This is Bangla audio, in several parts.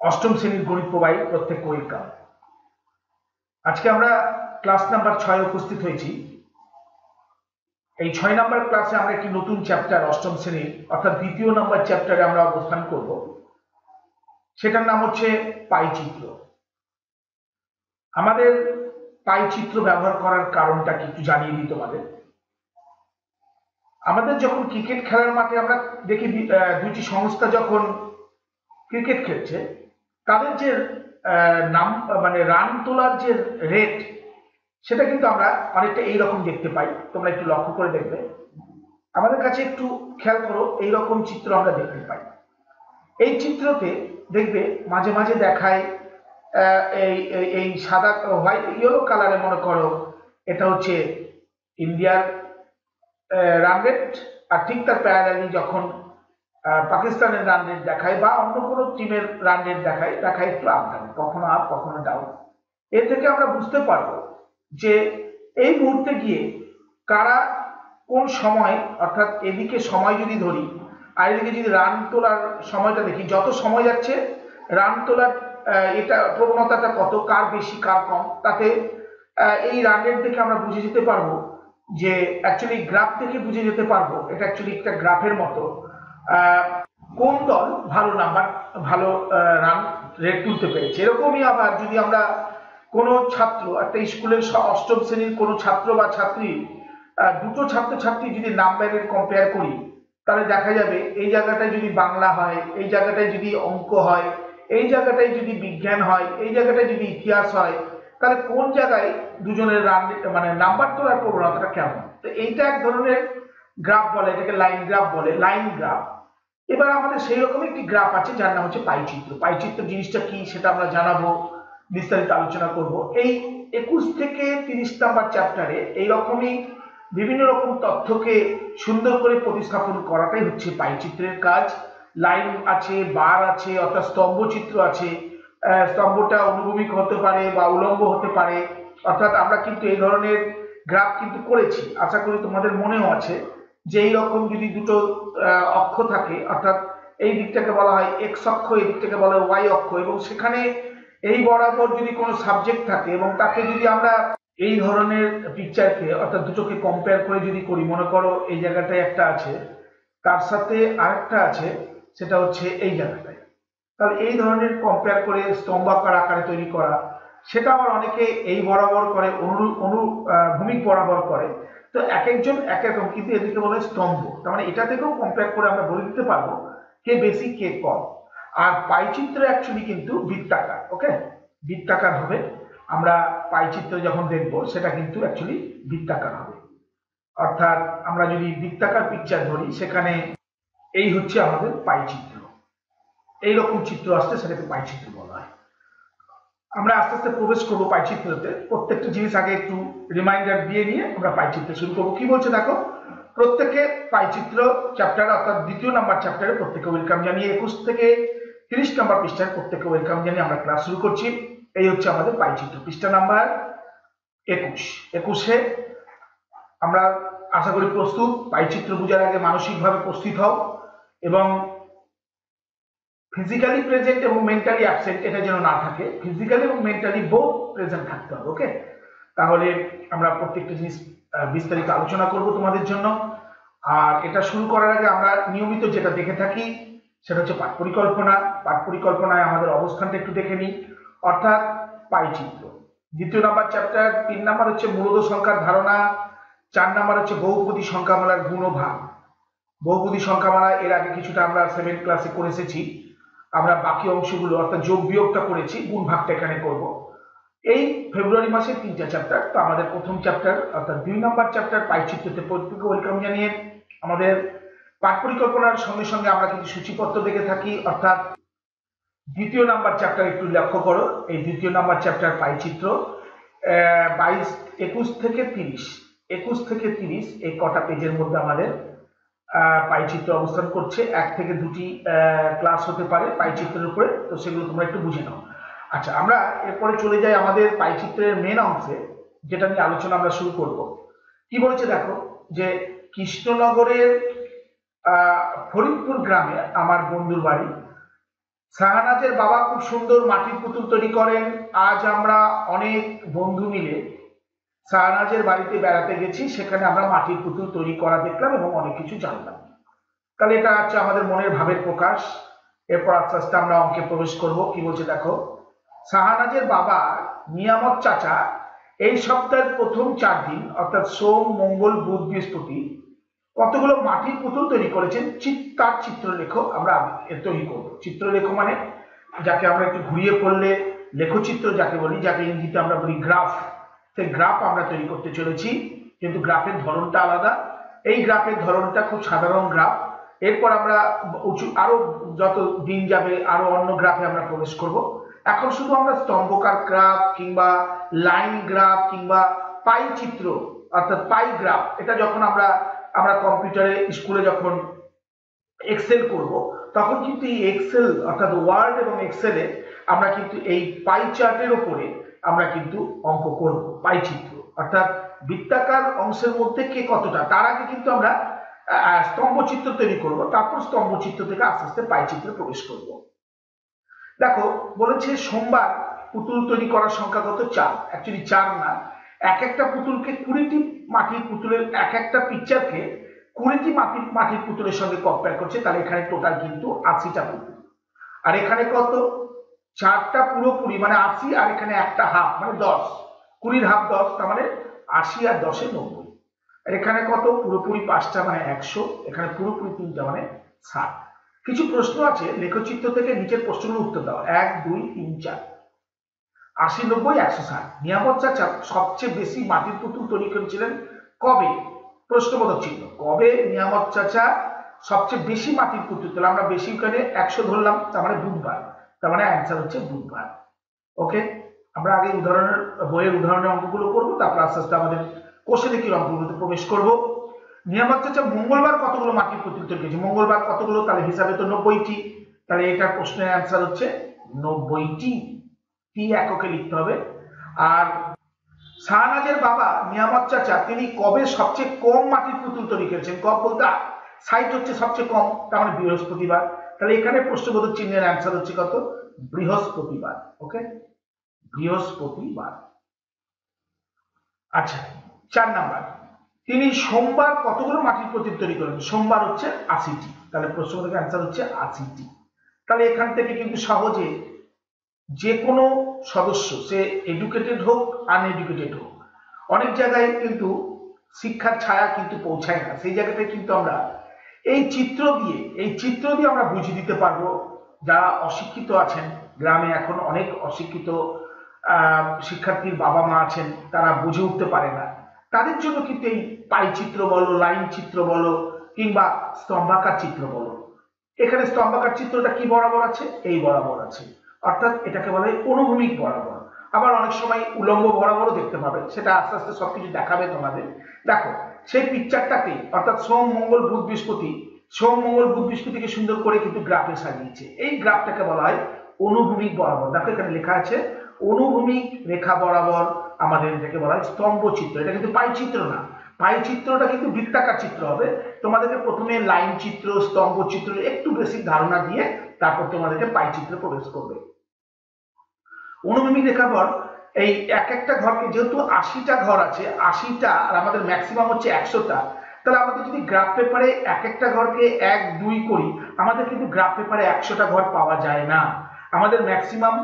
অষ্টম শ্রেণীর গণিত প্রবাহী প্রত্যেক ওয়েলকাম। আজকে আমরা ক্লাস নাম্বার 6 উপস্থিত হয়েছি। এই 6 নাম্বার ক্লাসে আমরা একটি নতুন চ্যাপ্টার অষ্টম শ্রেণীর অর্থাৎ দ্বিতীয় নাম্বার চ্যাপ্টারে আমরা অবস্থান করব। সেটার নাম হচ্ছে পাইচিত্র। আমাদের পাইচিত্র ব্যবহার করার কারণটা কি একটু জানিয়ে দিই তোমাদের। আমাদের যখন ক্রিকেট খেলার মাঠে আমরা দেখি দুইটি সংস্থা যখন ক্রিকেট খেলছে, তাদের যে নাম মানে রান তোলার যে রেট, সেটা কিন্তু আমরা অনেকটা এইরকম দেখতে পাই। তোমরা একটু লক্ষ্য করে দেখবে, আমাদের কাছে একটু খেয়াল করো, এইরকম চিত্র আমরা দেখতে পাই। এই চিত্রতে দেখবে মাঝে মাঝে দেখায় এই এই সাদা হোয়াইট ইয়েলো কালারে, মনে করো এটা হচ্ছে ইন্ডিয়ার রান রেট, আর ঠিক তার প্যারালালি যখন পাকিস্তানের রান রেট দেখায় বা অন্য কোনো টিমের রান রেট দেখায় একটু আপ ডাউন, কখনো আপ কখনো ডাউন। এর থেকে আমরা বুঝতে পারবো যে এই মুহূর্তে গিয়ে কারা কোন সময়, অর্থাৎ এদিকে সময় যদি ধরি আর এদিকে যদি রান তোলার সময়টা দেখি, যত সময় যাচ্ছে রান তোলার এটা প্রবণতাটা কত, কার বেশি কার কম, তাতে এই রান রেট দেখে আমরা বুঝে যেতে পারবো যে অ্যাকচুয়ালি গ্রাফ থেকে বুঝে যেতে পারবো এটা অ্যাকচুয়ালি একটা গ্রাফের মতো কোন দল ভালো নাম্বার ভালো রান রেট তুলতে পেরেছে। এরকমই আবার যদি আমরা কোনো ছাত্র, একটা স্কুলের অষ্টম শ্রেণীর কোনো ছাত্র বা ছাত্রী, দুটো ছাত্রছাত্রী যদি নাম্বারের কম্পেয়ার করি, তাহলে দেখা যাবে এই জায়গাটায় যদি বাংলা হয়, এই জায়গাটায় যদি অঙ্ক হয়, এই জায়গাটায় যদি বিজ্ঞান হয়, এই জায়গাটায় যদি ইতিহাস হয়, তাহলে কোন জায়গায় দুজনের রান মানে নাম্বার তোলার প্রবণতাটা কেমন। তো এইটা এক ধরনের গ্রাফ বলে, এটাকে লাইন গ্রাফ বলে, লাইন গ্রাফ। এবার আমাদের সেই রকম একটি গ্রাফ আছে যার নাম হচ্ছে পাইচিত্র। পাইচিত্র জিনিসটা কি সেটা আমরা জানাবো, বিস্তারিত আলোচনা করব। এই 21 থেকে 30 নাম্বার চ্যাপ্টারে এইরকমই বিভিন্ন রকম তথ্যকে সুন্দর করে প্রতিস্থাপন করাটাই হচ্ছে পাইচিত্রের কাজ। লাইন আছে, বার আছে, অর্থাৎ স্তম্ভচিত্র আছে, স্তম্ভটা অনুভূমিক হতে পারে বা উলম্ব হতে পারে। অর্থাৎ আমরা কিন্তু এই ধরনের গ্রাফ কিন্তু করেছি, আশা করি তোমাদের মনেও আছে যে এইরকম যদি দুটো অক্ষ থাকে, অর্থাৎ এই দিকটাকে বলা হয় এক্স অক্ষ, এই দিকটাকে বলা হয় ওয়াই অক্ষ, এবং সেখানে এই বরাবর যদি কোনো সাবজেক্ট থাকে এবং তাকে যদি আমরা এই ধরনের পিকচারকে অর্থাৎ দুটোকে কম্পেয়ার করে যদি করি, মনে করো এই জায়গাটায় একটা আছে, তার সাথে আরেকটা আছে, সেটা হচ্ছে এই জায়গাটায়, তাহলে এই ধরনের কম্পেয়ার করে স্তম্ভাকার আকারে তৈরি করা, সেটা আবার অনেকে এই বরাবর করে, অনুভূমিক বরাবর করে। তো এক একজন এক এক রকম, কিন্তু এদিকে বলে স্তম্ভ, তার মানে এটা থেকেও কম্পেয়ার করে আমরা বলে দিতে পারবো কে বেশি কে কম। আর পাইচিত্র অ্যাকচুয়ালি কিন্তু বৃত্তাকার, ওকে, বৃত্তাকার হবে। আমরা পাইচিত্র যখন দেখবো সেটা কিন্তু অ্যাকচুয়ালি বৃত্তাকার হবে। অর্থাৎ আমরা যদি বৃত্তাকার পিকচার ধরি, সেখানে এই হচ্ছে আমাদের পাইচিত্র। এইরকম চিত্র আসছে সেটাকে পাইচিত্র বলা হয়। আমরা আস্তে আস্তে প্রবেশ করবো পাইচিত্রতে। প্রত্যেকটা জিনিস আগে একটু রিমাইন্ডার দিয়ে নিয়ে আমরা পাইচিত্র শুরু করবো। কি বলছে দেখো, প্রত্যেকে পাইচিত্র চ্যাপ্টার অর্থাৎ দ্বিতীয় নাম্বার চ্যাপ্টারে প্রত্যেকে ওয়েলকাম জানিয়ে 21 থেকে 30 নাম্বার পৃষ্ঠায় প্রত্যেকে ওয়েলকাম জানিয়ে আমরা ক্লাস শুরু করছি। এই হচ্ছে আমাদের পাইচিত্র, পৃষ্ঠা নাম্বার 21। 21-এ আমরা আশা করি প্রস্তুত। পাইচিত্র বোঝার আগে মানসিকভাবে প্রস্তুত হও এবং ফিজিক্যালি প্রেজেন্ট এবং মেন্টালি অ্যাবসেন্ট এটা যেন না থাকে, ফিজিক্যালি এবং মেন্টালি বোথ প্রেজেন্ট থাকতে হবে, ওকে। তাহলে আমরা প্রত্যেকটা জিনিস বিস্তারিত আলোচনা করব তোমাদের জন্য। আর এটা শুরু করার আগে আমরা নিয়মিত যেটা দেখে থাকি সেটা হচ্ছে পাঠ পরিকল্পনা। পাঠ পরিকল্পনায় আমাদের অবস্থানটা একটু দেখে নিই, অর্থাৎ পাইচিত্র। দ্বিতীয় নাম্বার চ্যাপ্টার, 3 নাম্বার হচ্ছে মূলদ সংখ্যার ধারণা, 4 নাম্বার হচ্ছে বহুপদী সংখ্যামালার গুণ ও ভাগ। বহুপদী সংখ্যামালা এর আগে কিছুটা আমরা 7 ক্লাসে করে এসেছি। আমরা বাকি অংশগুলো অর্থাৎ যোগ বিয়োগটা করেছি, গুণ ভাগটা এখানে করব। এই ফেব্রুয়ারি মাসের 3টা চ্যাপ্টার। তো আমাদের প্রথম চ্যাপ্টার অর্থাৎ 2 নম্বর চ্যাপ্টার পাইচিত্রতে প্রত্যেককে ওয়েলকাম জানিয়ে আমাদের পাঠ পরিকল্পনার সঙ্গে সঙ্গে আমরা কিন্তু সূচিপত্র দেখে থাকি। অর্থাৎ দ্বিতীয় নাম্বার চ্যাপ্টার একটু লক্ষ্য করো, এই দ্বিতীয় নাম্বার চ্যাপ্টার পাইচিত্র 21 থেকে 30 এই কটা পেজের মধ্যে আমাদের পাইচিত্র অবস্থান করছে। 1 থেকে 2টি ক্লাস হতে পারে পাইচিত্রের উপরে, তো সেগুলো তোমরা একটু বুঝে নাও। আচ্ছা, আমরা এরপরে চলে যাই আমাদের পাইচিত্রের মেন অংশে, যেটা নিয়ে আলোচনা আমরা শুরু করব। কি বলেছে দেখো, যে কৃষ্ণনগরের ফরিদপুর গ্রামে আমার বন্ধুর বাড়ি। শাহনাজের বাবা খুব সুন্দর মাটির পুতুল তৈরি করেন। আজ আমরা অনেক বন্ধু মিলে শাহনাজের বাড়িতে বেড়াতে গেছি, সেখানে আমরা মাটির পুতুল তৈরি করা দেখলাম এবং অনেক কিছু জানলাম। তাহলে এটা হচ্ছে আমাদের মনের ভাবের প্রকাশ। এরপর আস্তে আস্তে আমরা অঙ্কে প্রবেশ করব। কি বলছে দেখো, শাহনাজের বাবা নিয়ামত চাচা এই সপ্তাহের প্রথম 4 দিন অর্থাৎ সোম, মঙ্গল, বুধ, বৃহস্পতি কতগুলো মাটির পুতুল তৈরি করেছেন। তার চিত্রলেখ আমরা তৈরি করব। চিত্রলেখ মানে যাকে আমরা একটু ঘুরিয়ে পড়লে লেখচিত্র যাকে বলি, যাকে ইংরেজিতে আমরা বলি গ্রাফ, সেই গ্রাফ আমরা তৈরি করতে চলেছি। কিন্তু গ্রাফের ধরনটা আলাদা। এই গ্রাফের ধরনটা খুব সাধারণ গ্রাফ। এরপর আমরা আরো যত দিন যাবে আরো অন্য গ্রাফে আমরা প্রবেশ করব। এখন শুধু আমরা স্তম্ভকার গ্রাফ কিংবা লাইন গ্রাফ কিংবা পাই চিত্র অর্থাৎ পাই গ্রাফ, এটা যখন আমরা আমরা কম্পিউটারে স্কুলে যখন এক্সেল করব, তখন কিন্তু এই এক্সেল অর্থাৎ ওয়ার্ড এবং এক্সেলে আমরা কিন্তু এই পাই চার্টের উপরে আমরা কিন্তু অঙ্ক করব। পাই চিত্র অর্থাৎ বৃত্তাকার অংশের মধ্যে কে কতটা, তার আগে কিন্তু আমরা স্তম্ভচিত্র তৈরি করব, তারপর স্তম্ভচিত্র থেকে আস্তে আস্তে পাই চিত্রে প্রবেশ করব। দেখো বলেছে সোমবার পুতুল তৈরি করার সংখ্যা কত? 4। অ্যাকচুয়ালি 4 না, এক একটা পুতুলকে 20টি মাটির পুতুলের এক একটা পিকচারকে 20টি মাটির পুতুলের সঙ্গে কম্পেয়ার করছে। তাহলে এখানে টোটাল কিন্তু 80টা পুতুল। আর এখানে কত? 4টা পুরোপুরি মানে 80, আর এখানে একটা হাফ মানে 10। 20-র হাফ 10, তার মানে 80 আর 10-এ 90। আর এখানে কত? পুরোপুরি 5টা মানে 100, এখানে পুরোপুরি 3টা মানে 60। কিছু প্রশ্ন আছে, লেখচিত্র থেকে নিচের প্রশ্নগুলো উত্তর দাও। 1, 2, 3, 4। 80, 90, 160। নিয়ামত চাচা সবচেয়ে বেশি মাটির পুতুল তৈরি করেছিলেন কবে? প্রশ্নবোধক চিহ্ন। কবে নিয়ামত চাচা সবচেয়ে বেশি মাটির পুতুল তোলা? আমরা বেশি এখানে 100 ধরলাম, তার মানে বুধবার, তার মানে অ্যান্সার হচ্ছে বুধবার। ওকে, আমরা আগে উদাহরণের বইয়ের উদাহরণের অঙ্কগুলো করবো, তারপর আস্তে আস্তে আমাদের কোষে দেখি অঙ্কগুলোতে প্রবেশ করব। নিয়ামত চাচা মঙ্গলবার কতগুলো মাটির পুতুল তৈরি করেছে? মঙ্গলবার কতগুলো? তাহলে হিসাবে তো 90টি। তাহলে এটার প্রশ্নের অ্যান্সার হচ্ছে 90টি। টি এককে লিখতে হবে। আর শাহনাজের বাবা নিয়ামত চাচা তিনি কবে সবচেয়ে কম মাটির পুতুল তৈরি করেছেন? কম বলতে 60 হচ্ছে সবচেয়ে কম, তার মানে বৃহস্পতিবার। তাহলে এখানে প্রশ্নবোধক চিহ্নের অ্যান্সার হচ্ছে কত? বৃহস্পতিবার। ওকে, বৃহস্পতিবার। আচ্ছা, 4 নাম্বার, তিনি সোমবার কতগুলো মাটির পুতুল তৈরি করেন? সোমবার হচ্ছে 80টি। তাহলে প্রশ্নবোধক অ্যান্সার হচ্ছে 80টি। তাহলে এখান থেকে কিন্তু সহজে যে কোনো সদস্য, সে এডুকেটেড হোক আনএডুকেটেড হোক, অনেক জায়গায় কিন্তু শিক্ষার ছায়া কিন্তু পৌঁছায় না, সেই জায়গাটায় কিন্তু আমরা এই চিত্র দিয়ে আমরা বুঝিয়ে দিতে পারবো। যারা অশিক্ষিত আছেন, গ্রামে এখন অনেক অশিক্ষিত শিক্ষার্থীর বাবা মা আছেন, তারা বুঝে উঠতে পারে না, তাদের জন্য কিন্তু এই পাই চিত্র বলো, লাইন চিত্র বলো কিংবা স্তম্ভাকার চিত্র বলো, এখানে স্তম্ভাকার চিত্রটা কি বরাবর আছে? এই বরাবর আছে, অর্থাৎ এটাকে বলা হয় অনুভূমিক বরাবর। আবার অনেক সময় উলম্ব বরাবরও দেখতে পাবে, সেটা আস্তে আস্তে সবকিছু দেখাবে তোমাদের। দেখো সেই পিকচারটাকে অর্থাৎ সোম, মঙ্গল, বুধ, বৃহস্পতি, সোম, মঙ্গল, বুধ, বৃহস্পতিকে সুন্দর করে কিন্তু গ্রাফে সাজিয়েছে। এই গ্রাফটাকে বলা হয় অনুভূমিক বরাবর। দেখো এখানে লেখা আছে অনুভূমিক রেখা বরাবর আমাদের এটাকে বলা হয় স্তম্ভ চিত্র। এটা কিন্তু পাই চিত্র না, পাই চিত্রটা কিন্তু বৃত্তাকার চিত্র হবে। তোমাদেরকে প্রথমে লাইন চিত্র, স্তম্ভ চিত্র একটু বেসিক ধারণা দিয়ে তারপর তোমাদেরকে পাই চিত্রে প্রবেশ করবে। অনুভূমিক রেখা বর এই এক একটা ঘরকে, যেহেতু 80টা ঘর আছে, 80টা আর আমাদের ম্যাক্সিমাম হচ্ছে 100টা, তাহলে আমাদের যদি গ্রাফ পেপারে এক একটা ঘরকে 1, 2 করি, আমাদের কিন্তু গ্রাফ পেপারে 100টা ঘর পাওয়া যায় না। আমাদের ম্যাক্সিমাম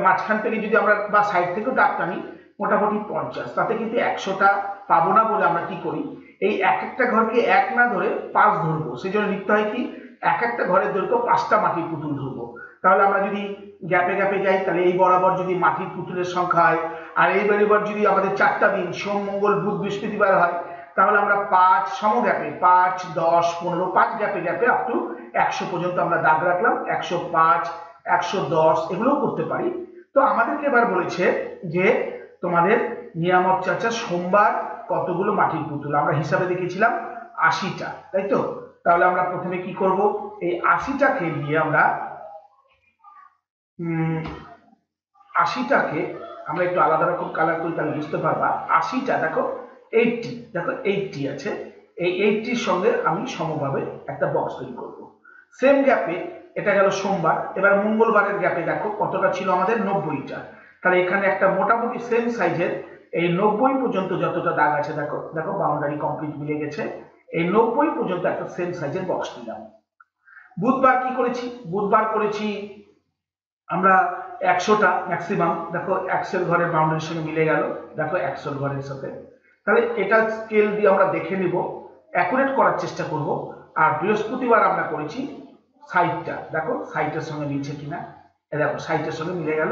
মাঝখান থেকে যদি আমরা বা সাইড থেকেও দাগ টানি, মোটামুটি 50, তাতে কিন্তু 100টা পাবো না বলে আমরা কি করি, এই এক একটা ঘরকে 1 না ধরে 5 ধরবো। সেই জন্য লিখতে হয় কি, এক একটা ঘরের দৈর্ঘ্য 5টা মাটির পুতুল ধরবো। তাহলে আমরা যদি গ্যাপে গ্যাপে যাই, তাহলে এই বরাবর যদি মাটির পুতুলের সংখ্যা হয়, আর এই বরাবর যদি আমাদের 4টা দিন সোম, মঙ্গল, বুধ, বৃহস্পতিবার হয়, তাহলে আমরা 5 সম গ্যাপে 5, 10, 15, 5 গ্যাপে গ্যাপে আপ টু 100 পর্যন্ত আমরা দাগ রাখলাম। 105, 110 এগুলোও করতে পারি। তো আমাদেরকে এবার বলেছে যে তোমাদের নিয়ামত চাচা সোমবার কতগুলো মাটির পুতুল? আমরা হিসাবে দেখেছিলাম 80টা, তাই তো? তাহলে আমরা প্রথমে কি করব, এই 80টাকে নিয়ে আমরা 80টাকে আমরা একটু আলাদা রকম কালার করি, তাহলে বুঝতে পারবা। 80টা দেখো 80, দেখো 80 আছে, এই 80-র সঙ্গে আমি সমভাবে একটা বক্স তৈরি করব। সেম গ্যাপে এটা গেল সোমবার। এবার মঙ্গলবারের গ্যাপে দেখো কতটা ছিল আমাদের, 90টা। তাহলে এখানে একটা মোটামুটি সেম সাইজের এই 90 পর্যন্ত যতটা দাগ আছে, দেখো দেখো বাউন্ডারি কমপ্লিট মিলে গেছে। এই 90 পর্যন্ত একটা সেম সাইজের বক্স নিলাম। বুধবার কি করেছি, বুধবার করেছি আমরা 100টা ম্যাক্সিমাম। দেখো 100 ঘরের বাউন্ডারির সঙ্গে মিলে গেল, দেখো 100 ঘরের সাথে। তাহলে এটা স্কেল দিয়ে আমরা দেখে নিব, অ্যাকুরেট করার চেষ্টা করব। আর বৃহস্পতিবার আমরা করেছি 60টা, দেখো 60-এর সঙ্গে মিলছে কিনা। দেখো 60-এর সঙ্গে মিলে গেল,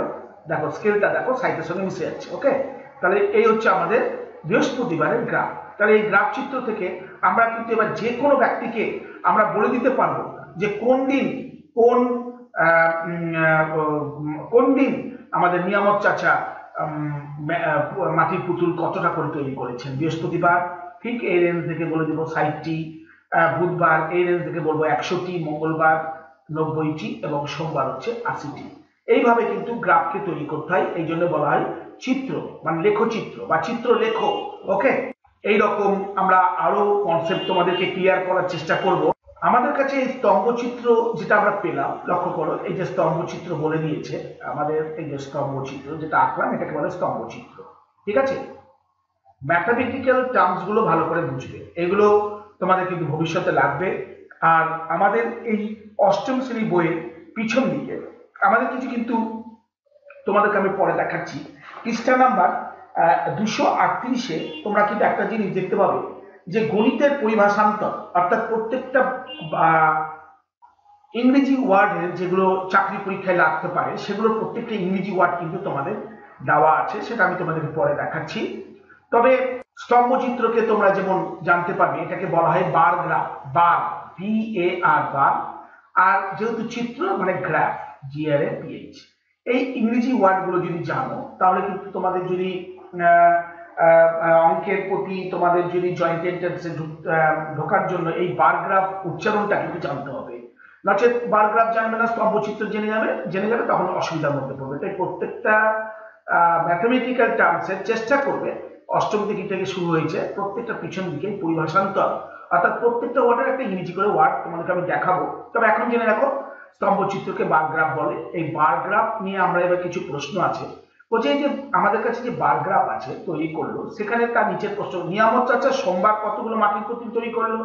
দেখো স্কেলটা দেখো 60-এর সঙ্গে মিশে যাচ্ছে। ওকে, তাহলে এই হচ্ছে আমাদের বৃহস্পতিবারের গ্রাফ। তাহলে এই গ্রাফ চিত্র থেকে আমরা কিন্তু এবার যে কোনো ব্যক্তিকে আমরা বলে দিতে পারবো যে কোন দিন কোন কোন দিন আমাদের নিয়ামত চাচা মাটির পুতুল কতটা করে তৈরি করেছেন। বৃহস্পতিবার ঠিক এই রেঞ্জ থেকে বলে দিব 60টি, বুধবার এই রেঞ্জ থেকে বলবো 100টি, মঙ্গলবার 90টি এবং সোমবার হচ্ছে 80টি। এইভাবে কিন্তু গ্রাফকে তৈরি করতে হয়, এই জন্য বলা হয় চিত্র, মানে লেখচিত্র বা চিত্র লেখো। ওকে, এইরকম আমরা আরো কনসেপ্ট তোমাদেরকে ক্লিয়ার করার চেষ্টা করব। আমাদের কাছে এই স্তম্ভচিত্র যেটা আমরা পেলাম, লক্ষ্য করো এই যে স্তম্ভচিত্র বলে দিয়েছে আমাদের, এই যে স্তম্ভচিত্র যেটা আঁকলাম এটাকে বলে স্তম্ভচিত্র। ঠিক আছে, ম্যাথমেটিক্যাল টার্মস গুলো ভালো করে বুঝবে, এগুলো তোমাদের কিন্তু ভবিষ্যতে লাগবে। আর আমাদের এই অষ্টম শ্রেণী বইয়ের পিছন দিকে আমাদের কিছু কিন্তু তোমাদেরকে আমি পরে দেখাচ্ছি, পৃষ্ঠা নাম্বার 238-এ তোমরা কিন্তু একটা জিনিস দেখতে পাবে যে গণিতের পরিভাষান্তর, অর্থাৎ প্রত্যেকটা ইংরেজি ওয়ার্ডের যেগুলো চাকরি পরীক্ষায় লাগতে পারে সেগুলোর প্রত্যেকটা ইংরেজি ওয়ার্ড কিন্তু তোমাদের দেওয়া আছে, সেটা আমি তোমাদেরকে পরে দেখাচ্ছি। তবে স্তম্ভচিত্রকে তোমরা যেমন জানতে পারবে, এটাকে বলা হয় বার গ্রাফ, বার BAR বার। আর যেহেতু চিত্র মানে গ্রাফ GRAPH। এই ইংরেজি ওয়ার্ড গুলো যদি জানো তাহলে কিন্তু তোমাদের যদি অঙ্কের প্রতি তোমাদের যদি জয়েন্ট এন্ট্রান্সে ঢোকার জন্য এই বার গ্রাফ উচ্চারণটা কিন্তু জানতে হবে। নচেত বার গ্রাফ জানবে না, স্তম্ভচিত্র জেনে যাবে তখন অসুবিধার মধ্যে পড়বে। তাই প্রত্যেকটা ম্যাথমেটিক্যাল টার্মসের চেষ্টা করবে, অষ্টম দিকে থেকে শুরু হয়েছে, প্রত্যেকটা পিছন দিকে পরিভাষান্তর, অর্থাৎ প্রত্যেকটা ওয়ার্ডের একটা ইংরেজি করে ওয়ার্ড তোমাদেরকে আমি দেখাবো। তবে এখন জেনে রাখো স্তম্ভচিত্রকে বার গ্রাফ বলে। এই বার গ্রাফ নিয়ে আমরা এবার কিছু প্রশ্ন আছে, বলছে যে আমাদের কাছে যে বার গ্রাফ আছে তৈরি করলো, সেখানে তার নিচের প্রশ্ন, নিয়ামত চাচা সোমবার কতগুলো মাটির পুতুল তৈরি করলো,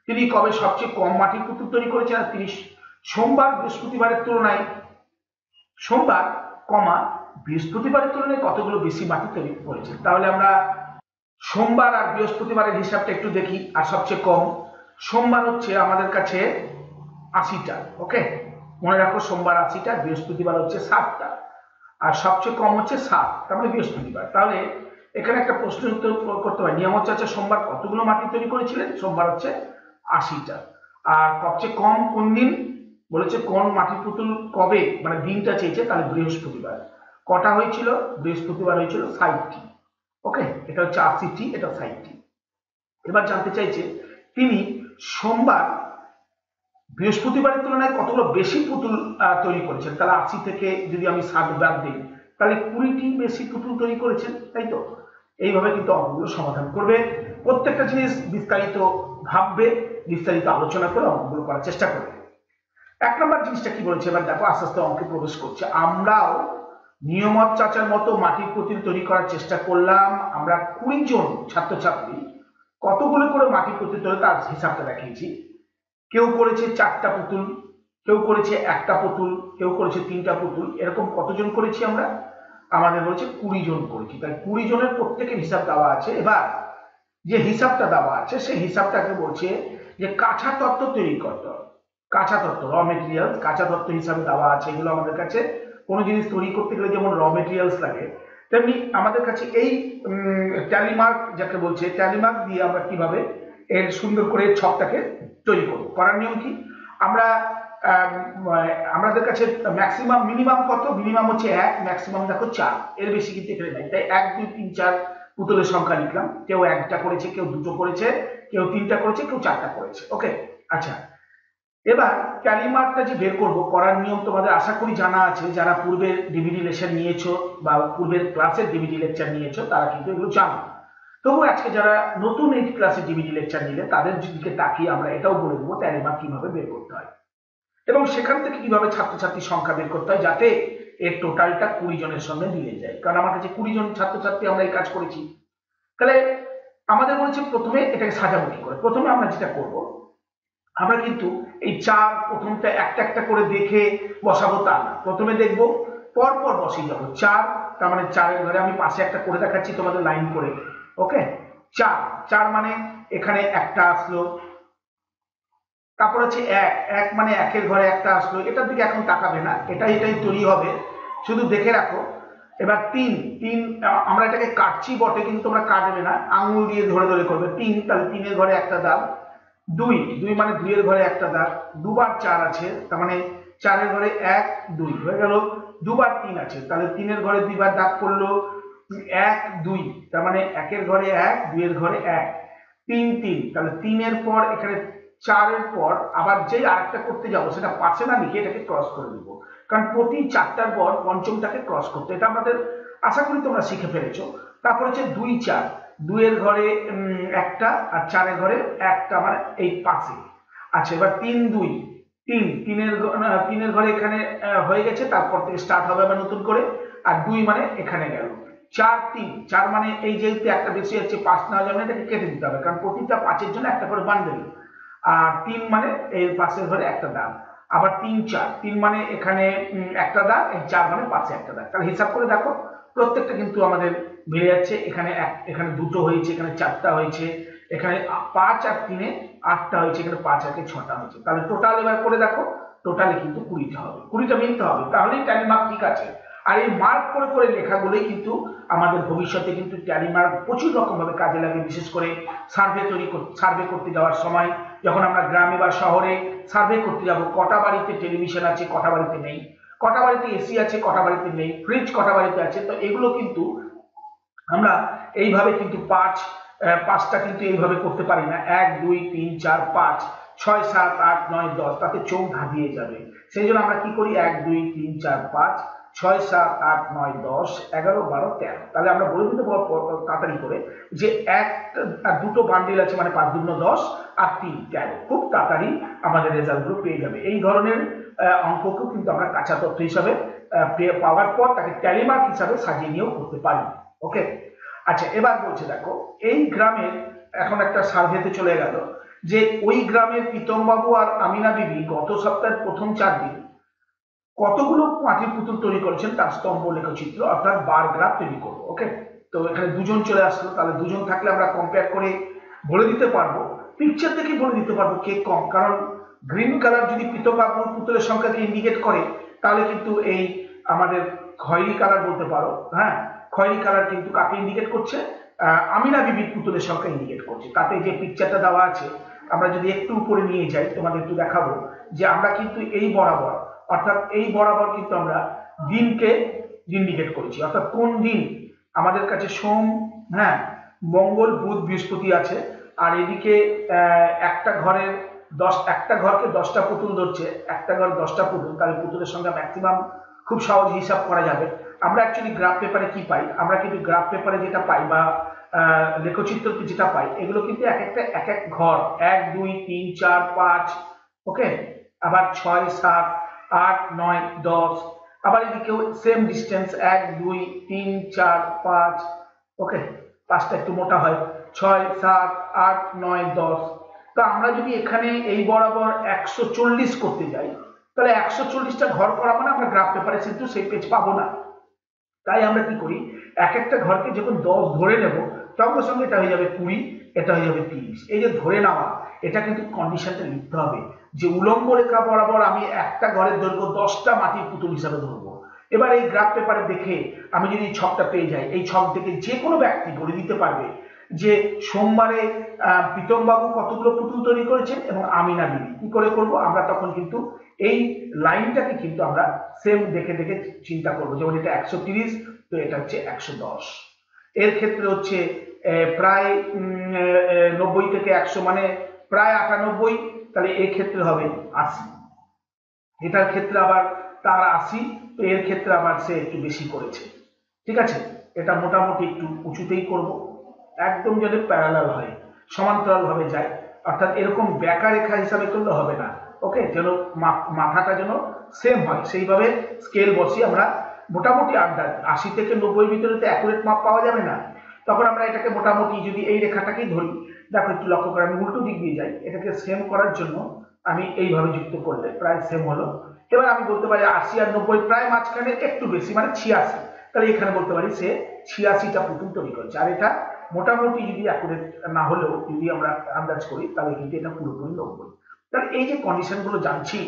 তিনি কবে সবচেয়ে কম মাটির পুতুল তৈরি করেছেন, আর তিনি সোমবার বৃহস্পতিবারের তুলনায় সোমবার কমা বৃহস্পতিবারের তুলনায় কতগুলো বেশি মাটি তৈরি করেছেন। তাহলে আমরা সোমবার আর বৃহস্পতিবারের হিসাবটা একটু দেখি। আর সবচেয়ে কম সোমবার হচ্ছে আমাদের কাছে 80টা। ওকে, মনে রাখো সোমবার 80টা, বৃহস্পতিবার হচ্ছে 7টা, আর সবচেয়ে কম হচ্ছে 7, তার মানে বৃহস্পতিবার। তাহলে এখানে একটা প্রশ্ন উত্তর করতে হয়, নিয়ামত চাচা সোমবার কতগুলো মাটি তৈরি করেছিলেন, সোমবার হচ্ছে 80টা। আর সবচেয়ে কম কোন দিন বলেছে, কোন মাটির পুতুল কবে, মানে দিনটা চেয়েছে, তাহলে বৃহস্পতিবার। কটা হয়েছিল, বৃহস্পতিবার হয়েছিল 60টি। ওকে, এটা হচ্ছে 80টি, এটা 60টি। এবার জানতে চাইছে তিনি সোমবার বৃহস্পতিবারের তুলনায় কতগুলো বেশি পুতুল তৈরি করেছেন। তাহলে 80 থেকে যদি আমি 7 বাদ দিই তাহলে 20টি বেশি পুতুল তৈরি করেছেন, তাই তো? এইভাবে কিন্তু অঙ্কগুলো সমাধান করবে, প্রত্যেকটা জিনিস বিস্তারিত ভাববে, বিস্তারিত আলোচনা করে অঙ্কগুলো করার চেষ্টা করবে। 1 নম্বর জিনিসটা কি বলেছে, এবার দেখো আস্তে আস্তে অঙ্কে প্রবেশ করছে। আমরাও নিয়ামত চাচার মতো মাটির পুতুল তৈরি করার চেষ্টা করলাম। আমরা 20 জন ছাত্রছাত্রী কতগুলো করে মাটির পুতুল তৈরি, তার হিসাবটা দেখিয়েছি। কেউ করেছে 4টা পুতুল, কেউ করেছে 1টা পুতুল, কেউ করেছে 3টা পুতুল, এরকম কতজন করেছি আমরা, আমাদের বলেছে 20 জন করেছি। তাই 20 জনের প্রত্যেকের হিসাব দেওয়া আছে। এবার যে হিসাবটা দেওয়া আছে সেই হিসাবটাকে বলছে যে কাঁচা তত্ত্ব তৈরি করতে হবে। কাঁচা তত্ত্ব, র মেটেরিয়ালস, কাঁচা তত্ত্ব হিসাবে দেওয়া আছে। এগুলো আমাদের কাছে কোনো জিনিস তৈরি করতে গেলে যেমন র মেটেরিয়ালস লাগে, তেমনি আমাদের কাছে এই ট্যালিমার্ক যাকে বলছে, ট্যালিমার্ক দিয়ে আমরা কিভাবে এর সুন্দর করে ছকটাকে তৈরি করবো। করার নিয়ম কি, আমরা আমাদের কাছে ম্যাক্সিমাম মিনিমাম কত, মিনিমাম হচ্ছে 1, ম্যাক্সিমাম দেখো 4, এর বেশি কিন্তু এখানে নাই। তাই 1 2 3 4 পুতুলের সংখ্যা লিখলাম। কেউ 1টা করেছে, কেউ 2টো করেছে, কেউ 3টা করেছে, কেউ 4টা করেছে। ওকে, আচ্ছা এবার ট্যালিমার্কটা যে বের করবো, করার নিয়ম তোমাদের আশা করি জানা আছে। যারা পূর্বের ডিভিডি লেকচার নিয়েছো বা পূর্বের ক্লাসের ডিভিডি লেকচার নিয়েছো তারা কিন্তু এগুলো জানো। তবু আজকে যারা নতুন এই ক্লাসে ডিভিডি লেকচার নিলে তাদের দিকে তাকিয়ে আমরা এটাও বলে দেবো ট্যালিমার্ক কিভাবে বের করতে হয়। এবং সেখান থেকে কিভাবে ছাত্রছাত্রীর সংখ্যা বের করতে হয় যাতে এর টোটালটা 20 জনের সঙ্গে মিলে যায়, কারণ আমার কাছে 20 জন ছাত্রছাত্রী আমরা এই কাজ করেছি। তাহলে আমাদের বলছে প্রথমে এটাকে সাজাবো কি করে। প্রথমে আমরা যেটা করব, আমরা কিন্তু এই চার প্রথমটা একটা একটা করে দেখে বসাবো তা না, প্রথমে দেখব পর পর বসিয়ে যাবো। চার, তার মানে চারের ঘরে আমি পাশে একটা করে দেখাচ্ছি তোমাদের লাইন করে। ওকে, চার, চার মানে এখানে একটা আসলো, তারপর হচ্ছে এক, এক মানে একের ঘরে একটা আসলো, এটার দিকে এখন তাকাবে না, এটাই তৈরি হবে, শুধু দেখে রাখো। এবার তিন, তিন আমরা এটাকে কাটছি বটে কিন্তু তোমরা কাটবে না, আঙুল দিয়ে ধরে ধরে করবে। তিন, তাহলে তিনের ঘরে একটা দাগ। দুই, দুই মানে দুইয়ের ঘরে একটা দাগ। দুবার চার আছে, তার মানে চারের ঘরে এক, দুই হয়ে গেল। দুবার তিন আছে, তাহলে তিনের ঘরে দুইবার দাগ পড়লো, এক দুই, তার মানে একের ঘরে এক, দুইয়ের ঘরে এক। তিন তিন, তাহলে তিনের পর এখানে চারের পর আবার যেই আরেকটা করতে যাবো সেটা পাশে না লিখে এটাকে ক্রস করে দিব, কারণ প্রতি চারটার পর পঞ্চমটাকে ক্রস করতে, এটা আমাদের আশা করি তোমরা শিখে ফেলেছো। তারপর হচ্ছে দুই চার, দুইয়ের ঘরে একটা আর চারের ঘরে একটা, মানে এই পাশে। আচ্ছা, এবার তিন দুই, তিন, তিনের ঘরে এখানে হয়ে গেছে, তারপর থেকে স্টার্ট হবে আবার নতুন করে। আর দুই মানে এখানে গেল। চার তিন, চার মানে এই যেহেতু একটা বেশি হচ্ছে, পাঁচ নেওয়া যাবে না, এটাকে কেটে দিতে হবে, কারণ প্রতিটা পাঁচের জন্য একটা করে বান্ডেল। আর তিন মানে এর পাশের ঘরে একটা দাগ। আবার তিন চার, তিন মানে এখানে একটা দাগ, এই চার মানে পাশে একটা দাগ। তাহলে হিসাব করে দেখো প্রত্যেকটা কিন্তু আমাদের মিলে যাচ্ছে। এখানে এখানে দুটো হয়েছে, এখানে চারটা হয়েছে, এখানে পাঁচ আর তিনে আটটা হয়েছে, এখানে পাঁচ আর ছটা হয়েছে। তাহলে টোটাল এবার করে দেখো, টোটালে কিন্তু 20টা হবে, 20টা মিলতে হবে, তাহলেই ট্যালি মার্ক ঠিক আছে। আর এই মার্ক করে করে লেখাগুলোই কিন্তু আমাদের ভবিষ্যতে কিন্তু ট্যালি মার্ক প্রচুর রকম ভাবে কাজে লাগে, বিশেষ করে সার্ভে করতে যাওয়ার সময়, যখন আমরা গ্রামে বা শহরে সার্ভে করতে যাব, কটা বাড়িতে টেলিভিশন আছে, কটা বাড়িতে নেই, কটা বাড়িতে এসি আছে, কটা বাড়িতে নেই, ফ্রিজ কটা বাড়িতে আছে, তো এগুলো কিন্তু আমরা এইভাবে কিন্তু পাঁচটা কিন্তু এইভাবে করতে পারি না। এক দুই তিন চার পাঁচ, ছয় সাত আট নয় দশ, তাতে চোখ ঘাবিয়ে যাবে। সেই জন্য আমরা কি করি, এক দুই তিন চার পাঁচ, ছয় সাত আট নয় দশ, 11 12 13। তাহলে আমরা বলে দিতে তাড়াতাড়ি করে যে এক আর দুটো বান্ডিল আছে, মানে 5 2 10 আর 3 13, খুব তাড়াতাড়ি আমাদের রেজাল্ট গুলো পেয়ে যাবে। এই ধরনের অঙ্ককেও কিন্তু আমরা কাঁচা তথ্য হিসাবে পাওয়ার পর তাকে ট্যালি মার্ক হিসাবে সাজিয়ে নিয়েও করতে পারি। ওকে, আচ্ছা, এবার বলছে দেখো, এই গ্রামের এখন একটা সার্ভেতে চলে গেল যে ওই গ্রামের প্রীতম বাবু আর আমিনা বিবি গত সপ্তাহের প্রথম 4 দিন কতগুলো মাটির পুতুল তৈরি করেছেন তার স্তম্ভ লেখচিত্র অর্থাৎ বার গ্রাফ তৈরি করবো। ওকে, তো এখানে দুজন চলে আসলো, তাহলে দুজন থাকলে আমরা কম্পেয়ার করে বলে দিতে পারবো, পিকচার দেখে বলে দিতে পারবো কে কম, কারণ গ্রিন কালার যদি প্রীতম বাবুর পুতুলের সংখ্যাকে ইন্ডিকেট করে, তাহলে কিন্তু এই আমাদের খয়েরি কালার বলতে পারো। হ্যাঁ, খয়েরি কালার কিন্তু কাকে ইন্ডিকেট করছে, আমিনা বিবির পুতুলের সংখ্যা ইন্ডিকেট করছে। তাতে যে পিকচারটা দেওয়া আছে, আমরা যদি একটু উপরে নিয়ে যাই তোমাদের একটু দেখাবো যে আমরা কিন্তু এই বরাবর, অর্থাৎ এই বরাবর কিন্তু আমরা দিনকে ইন্ডিকেট করেছি, অর্থাৎ কোন দিন আমাদের কাছে সোম, হ্যাঁ, মঙ্গল বুধ বৃহস্পতি আছে, আর এদিকে একটা ঘরকে 10টা পুতুল ধরছে, একটা ঘর 10টা পুতুল, তাহলে পুতুলের সংখ্যা ম্যাক্সিমাম খুব সহজ হিসাব করা যাবে। আমরা অ্যাকচুয়ালি গ্রাফ পেপারে কি পাই, আমরা কিন্তু গ্রাফ পেপারে যেটা পাই বা লেখচিত্রতে যেটা পাই, এগুলো কিন্তু এক এক ঘর, 1 2 3 4 5, ওকে, আবার 6 7 8 9 10, আবার এদিকেও সেম ডিস্টেন্স 1 2 3 4 5, ওকে, পাঁচটা একটু মোটা হয়, 6 7 8 9 10। তো আমরা যদি এখানে এই বরাবর 140 করতে যাই, তাহলে 140টা ঘর করা মানে আমরা গ্রাফ পেপারে কিন্তু সেই পেজ পাবো না। তাই আমরা কি করি, এক একটা ঘরকে যখন 10 ধরে নেব, সঙ্গে সঙ্গে এটা হয়ে যাবে 20, এটা হয়ে যাবে 30। এই যে ধরে নেওয়া, এটা কিন্তু কন্ডিশনটা লিখতে হবে যে উলম্ব রেখা বরাবর আমি একটা ঘরের দৈর্ঘ্য 10টা মাটির পুতুল হিসাবে ধরবো। এবার এই গ্রাফ পেপারে দেখে আমি যদি ছকটা পেয়ে যাই, এই ছক থেকে যে কোনো ব্যক্তি বলে দিতে পারবে যে সোমবারে প্রীতম বাবু কতগুলো পুতুল তৈরি করেছেন এবং আমিনা বিবি। কি করে করবো আমরা, তখন কিন্তু এই লাইনটাকে কিন্তু আমরা সেম দেখে দেখে চিন্তা করবো, যেমন এটা 130, তো এটা হচ্ছে 110। এর ক্ষেত্রে হচ্ছে প্রায় 90 থেকে 100 মানে প্রায় 98, তাহলে এর ক্ষেত্রে হবে 80। এটার ক্ষেত্রে আবার তার 80, তো এর ক্ষেত্রে আবার সে একটু বেশি করেছে। ঠিক আছে, এটা মোটামুটি একটু উঁচুতেই করব, একদম যেন প্যারালাল হয়, সমান্তরাল ভাবে যায়, অর্থাৎ এরকম ব্যাকা রেখা হিসাবে করলে হবে না, ওকে, যেন মাথাটা যেন সেম হয়, সেইভাবে স্কেল বসিয়ে আমরা মোটামুটি আন্দাজ 80 থেকে 90 ভিতরে তো অ্যাকুরেট মাপ পাওয়া যাবে না, তখন আমরা এটাকে মোটামুটি যদি এই রেখাটাকেই ধরি, দেখো একটু লক্ষ্য করে আমি উল্টো দিক দিয়ে যাই, এটাকে সেম করার জন্য আমি এইভাবে যুক্ত করলে প্রায় সেম হলো। এবার আমি বলতে পারি 80 আর 90 প্রায় মাঝখানে একটু বেশি, মানে 86, তাহলে এখানে বলতে পারি সে 86টা পুতুল তৈরি করেছে। আর এটা মোটামুটি যদি অ্যাকুরেট না হলেও যদি আমরা আন্দাজ করি তাহলে কিন্তু এটা পুরোপুরি 90। তাহলে এই যে কন্ডিশন গুলো জানছি,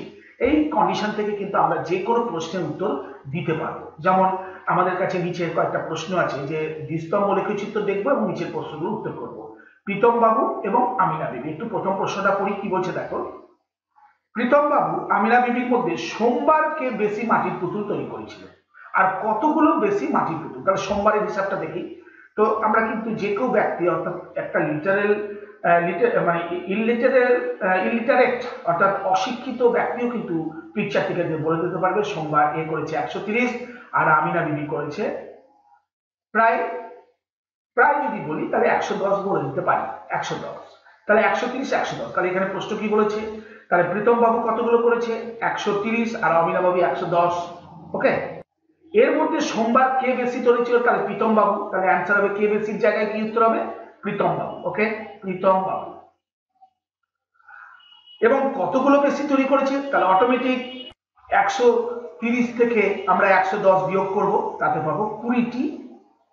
এই কন্ডিশন থেকে কিন্তু আমরা যে কোনো প্রশ্নের উত্তর দিতে পারবো। যেমন আমাদের কাছে নিচের কয়েকটা প্রশ্ন আছে, যে দ্বিস্তম্ভ লেখচিত্র দেখবো এবং নিচের প্রশ্নগুলো উত্তর করবো। প্রীতম বাবু এবং আমিনা বিবি, একটু প্রথম প্রশ্নটা পড়ি কি বলছে দেখো। প্রীতম বাবু আমিনা বিবির মধ্যে সোমবারকে বেশি মাটির পুতুল তৈরি করেছিলেন, আর কতগুলো বেশি মাটির পুতুল। তাহলে সোমবারের হিসাবটা দেখি। তো আমরা কিন্তু যে কেউ ব্যক্তি অর্থাৎ একটা মানে ইলিটারেট অর্থাৎ অশিক্ষিত ব্যক্তিও কিন্তু পিকচার থেকে বলে দিতে পারবে সোমবার এ করেছে 130 আর আমিনা বিবি করেছে প্রায় প্রায় যদি বলি তাহলে 110 বলে দিতে পারি, 110। তাহলে 130 110, তাহলে এখানে প্রশ্ন কি বলেছে, তাহলে প্রীতম বাবু কতগুলো করেছে 130 আর অমিনা বাবু 110। ওকে, এর মধ্যে সোমবার কে বেশি তৈরি ছিল, তাহলে প্রীতম বাবু, তাহলে অ্যান্সার হবে কে বেশির জায়গায় কি উত্তর হবে প্রীতম বাবু। ওকে, প্রীতম বাবু। এবং কতগুলো বেশি তৈরি করেছে, তাহলে অটোমেটিক 130 থেকে আমরা 110 বিয়োগ করব, তাতে পাবো 20টি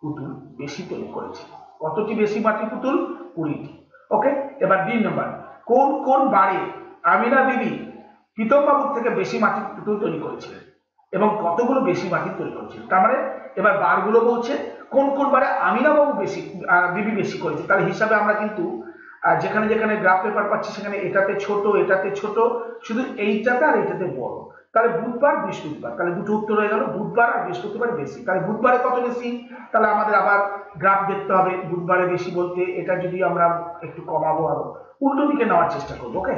পুতুল বেশি তৈরি করেছে। কতটি বেশি মাটির পুতুল, 20টি। ওকে, এবার 2 নম্বর, কোন কোন বারে আমিনা বিবি প্রীতম বাবুর থেকে বেশি মাটির পুতুল তৈরি করেছিলেন এবং কতগুলো বেশি মাটির তৈরি করেছিলেন। তার মানে এবার বারগুলো বলছে কোন কোন বারে আমিনা বাবু বিবি বেশি করেছে। তাহলে হিসাবে আমরা কিন্তু যেখানে যেখানে গ্রাফ পেপার পাচ্ছি সেখানে এটাতে ছোট এটাতে ছোট, শুধু এইটাতে আর এইটাতে বড়। তাহলে বুধবার বৃহস্পতিবার, তাহলে দুটো উত্তর হয়ে গেল, বুধবার আর বৃহস্পতিবার বেশি। তাহলে বুধবারে কত বেশি, তাহলে আমাদের আবার গ্রাফ দেখতে হবে। বুধবারে বেশি বলতে এটা যদি আমরা একটু কমাবো, আরো উল্টো দিকে নেওয়ার চেষ্টা করবো। ওকে,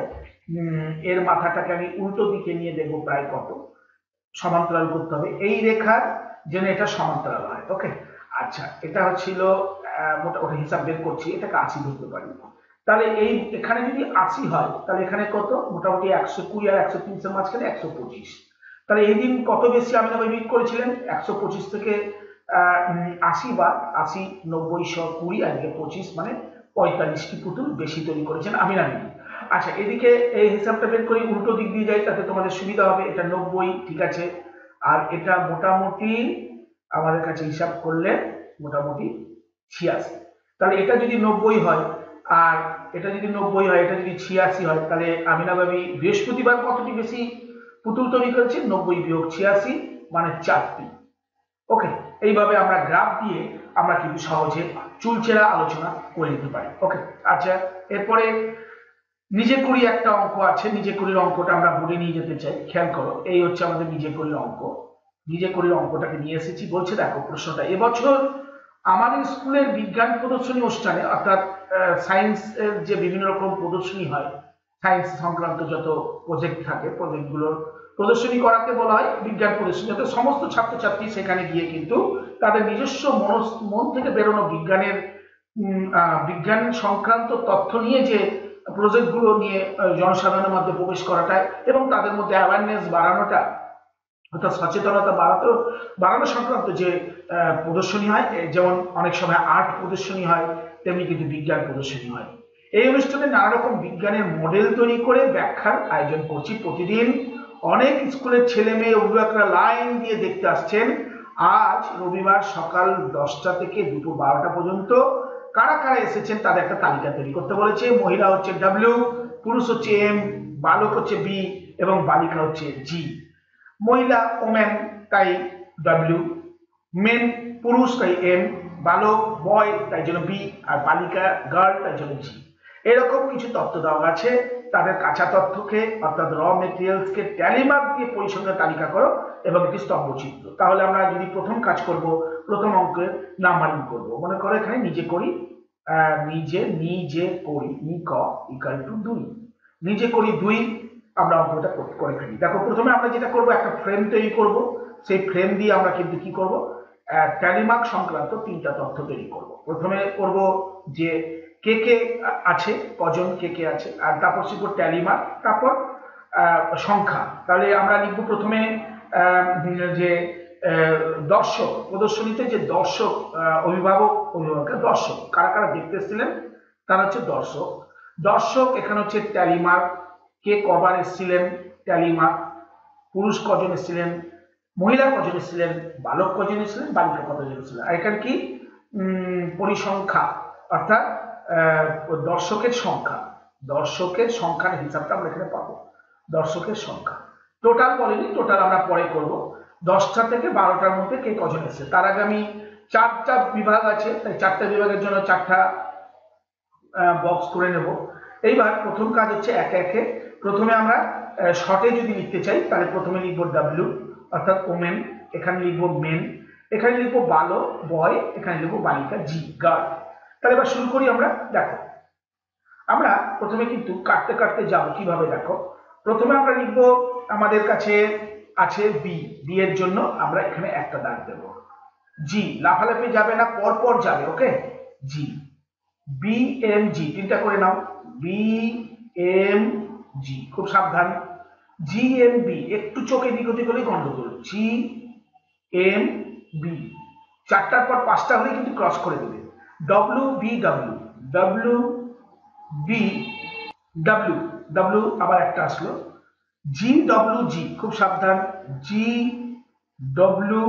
এর মাথাটাকে আমি উল্টো দিকে নিয়ে দেখবো প্রায় কত, সমান্তরাল করতে হবে এই রেখার যেন এটা সমান্তরাল হয়। ওকে, আচ্ছা, এটা হচ্ছিল ওটা হিসাব বের করছি, এটাকে 80 ধরতে পারি। তাহলে এই এখানে যদি 80 হয় তাহলে এখানে কত, মোটামুটি 120 আর 130 এর মাঝখানে 125। তাহলে এই দিন কত বেশি আমিনা বিবি করেছিলেন, 125 থেকে 80 বা 80 90 120 আর 25 মানে 45টি পুতুল বেশি তৈরি করেছেন আমিনা বিবি। আচ্ছা, এদিকে এই হিসাবটা বের করি, উল্টো দিক দিয়ে যাই, তাতে তোমাদের সুবিধা হবে। এটা 90, ঠিক আছে, আর এটা মোটামুটি আমাদের কাছে হিসাব করলে মোটামুটি 86। তাহলে এটা যদি 90 হয় আর এটা যদি 90 হয়, এটা যদি 86 হয়, তাহলে আমিনা বিবি বৃহস্পতিবার কতটি বেশি পুতুল তৈরি করেছে, 90 বিয়োগ 86 মানে 4টি। ওকে, এইভাবে আমরা গ্রাফ দিয়ে আমরা কিন্তু সহজে চুলচেরা আলোচনা করে নিতে পারি। ওকে, আচ্ছা, এরপরে নিজে করি একটা অঙ্ক আছে, নিজে করির অঙ্কটা আমরা বোর্ডে নিয়ে যেতে চাই। খেয়াল করো, এই হচ্ছে আমাদের নিজে করির অঙ্ক। নিজে করির অঙ্কটাকে নিয়ে এসেছি। বলছে দেখো প্রশ্নটা, এবছর আমাদের স্কুলের বিজ্ঞান প্রদর্শনী অনুষ্ঠানে অর্থাৎ সায়েন্স এর যে বিভিন্ন রকম প্রদর্শনী হয়, সায়েন্স সংক্রান্ত যত প্রজেক্ট থাকে প্রজেক্টগুলোর প্রদর্শনী করাকে বলা হয় বিজ্ঞান প্রদর্শনী। যাতে সমস্ত ছাত্রছাত্রী সেখানে গিয়ে কিন্তু তাদের নিজস্ব মন থেকে বেরোনো বিজ্ঞান সংক্রান্ত তথ্য নিয়ে যে প্রজেক্টগুলো নিয়ে জনসাধারণের মধ্যে প্রবেশ করাটা এবং তাদের মধ্যে অ্যাওয়ারনেস বাড়ানোটা অর্থাৎ সচেতনতা বাড়ানো সংক্রান্ত যে প্রদর্শনী হয়, যেমন অনেক সময় আর্ট প্রদর্শনী হয়, তেমনি কিন্তু বিজ্ঞান প্রদর্শনী হয়। এই অনুষ্ঠানে নানা রকম বিজ্ঞানের মডেল তৈরি করে ব্যাখ্যার আয়োজন করছি। প্রতিদিন অনেক স্কুলের ছেলে মেয়ে অভিভাবকরা লাইন দিয়ে দেখতে আসছেন। আজ রবিবার সকাল 10টা থেকে দুপুর 12টা পর্যন্ত কারা কারা এসেছেন তাদের একটা তালিকা তৈরি করতে বলেছে। মহিলা হচ্ছে W, পুরুষ হচ্ছে M, বালক হচ্ছে B এবং বালিকা হচ্ছে G। মহিলা ওমেন তাই W, মেন পুরুষ তাই M, বালক বয় তাই জন্য B, আর বালিকা গার্ল তাই জন্য G। এরকম কিছু তথ্য দেওয়া আছে। তাদের কাঁচা তথ্যকে অর্থাৎ র মেটেরিয়ালসকে ট্যালি মার্ক দিয়ে পরিসংখ্যান তালিকা করো এবং একটি স্তম্ভচিত্র। তাহলে আমরা যদি প্রথম কাজ করব, প্রথম অঙ্কের নাম্বারিং করব। মনে করো এখানে নিজে করি, নিজে করি ক ইকুয়াল টু 2, নিজে করি 2, আমরা অঙ্কটা করে ফেলি। দেখো প্রথমে আমরা যেটা করব, একটা ফ্রেম তৈরি করব। সেই ফ্রেম দিয়ে আমরা কিন্তু কি করব, ট্যালি মার্ক সংক্রান্ত 3টা তথ্য তৈরি করব। প্রথমে করব যে কে কে আছে, কজন কে কে আছে, আর তারপর শিখবো ট্যালি মার্ক, তারপর সংখ্যা। তাহলে আমরা লিখব প্রথমে যে দর্শক, প্রদর্শনীতে যে দর্শক, অভিভাবক অভিভাবকের দর্শক কারা কারা দেখতে এসেছিলেন তারা হচ্ছে দর্শক। দর্শক এখানে হচ্ছে ট্যালি মার্ক, কে কবার এসেছিলেন ট্যালি মার্ক, পুরুষ কজন এসেছিলেন, মহিলা কজন এসেছিলেন, বালক কজন এসেছিলেন, বালিকা কজন এসেছিলেন। আর এখানে কি পরিসংখ্যা, অর্থাৎ দর্শকের সংখ্যা, দর্শকের সংখ্যার হিসাবটা আমরা এখানে পাবো, দর্শকের সংখ্যা। টোটাল বলেনি, টোটাল আমরা পরে করব। 10টা থেকে 12টার মধ্যে কে কজন এসেছে। তার আগে আমি 4টা বিভাগ আছে, তাই 4টা বিভাগের জন্য 4টা বক্স করে নেব। এইবার প্রথম কাজ হচ্ছে একে একে। প্রথমে আমরা শর্টে যদি লিখতে চাই তাহলে প্রথমে লিখবো ডাব্লিউ অর্থাৎ ওমেন, এখানে লিখবো মেন, এখানে লিখবো বালক বয়, এখানে লিখবো বালিকা জি গার্ল। তাহলে এবার শুরু করি আমরা। দেখো আমরা প্রথমে কিন্তু কাটতে কাটতে যাবো কিভাবে, দেখো প্রথমে আমরা লিখবো, আমাদের কাছে আছে বি, বি এর জন্য আমরা এখানে একটা দাগ দেব। জি লাফালাফি যাবে না, পর পর যাবে, ওকে। জি, বি এম জি, তিনটা করে নাও, বি এম জি, খুব সাবধান। জি এম বি, একটু চোখে দিক ওদিক হলেই গন্ডগোল। জি এম বি, 4টার পর 5টা হলে কিন্তু ক্রস করে দেবে। W B W, W B W, W আবার একটা আসলো। জি ডব্লিউ জি, খুব সাবধান, জি ডব্লিউ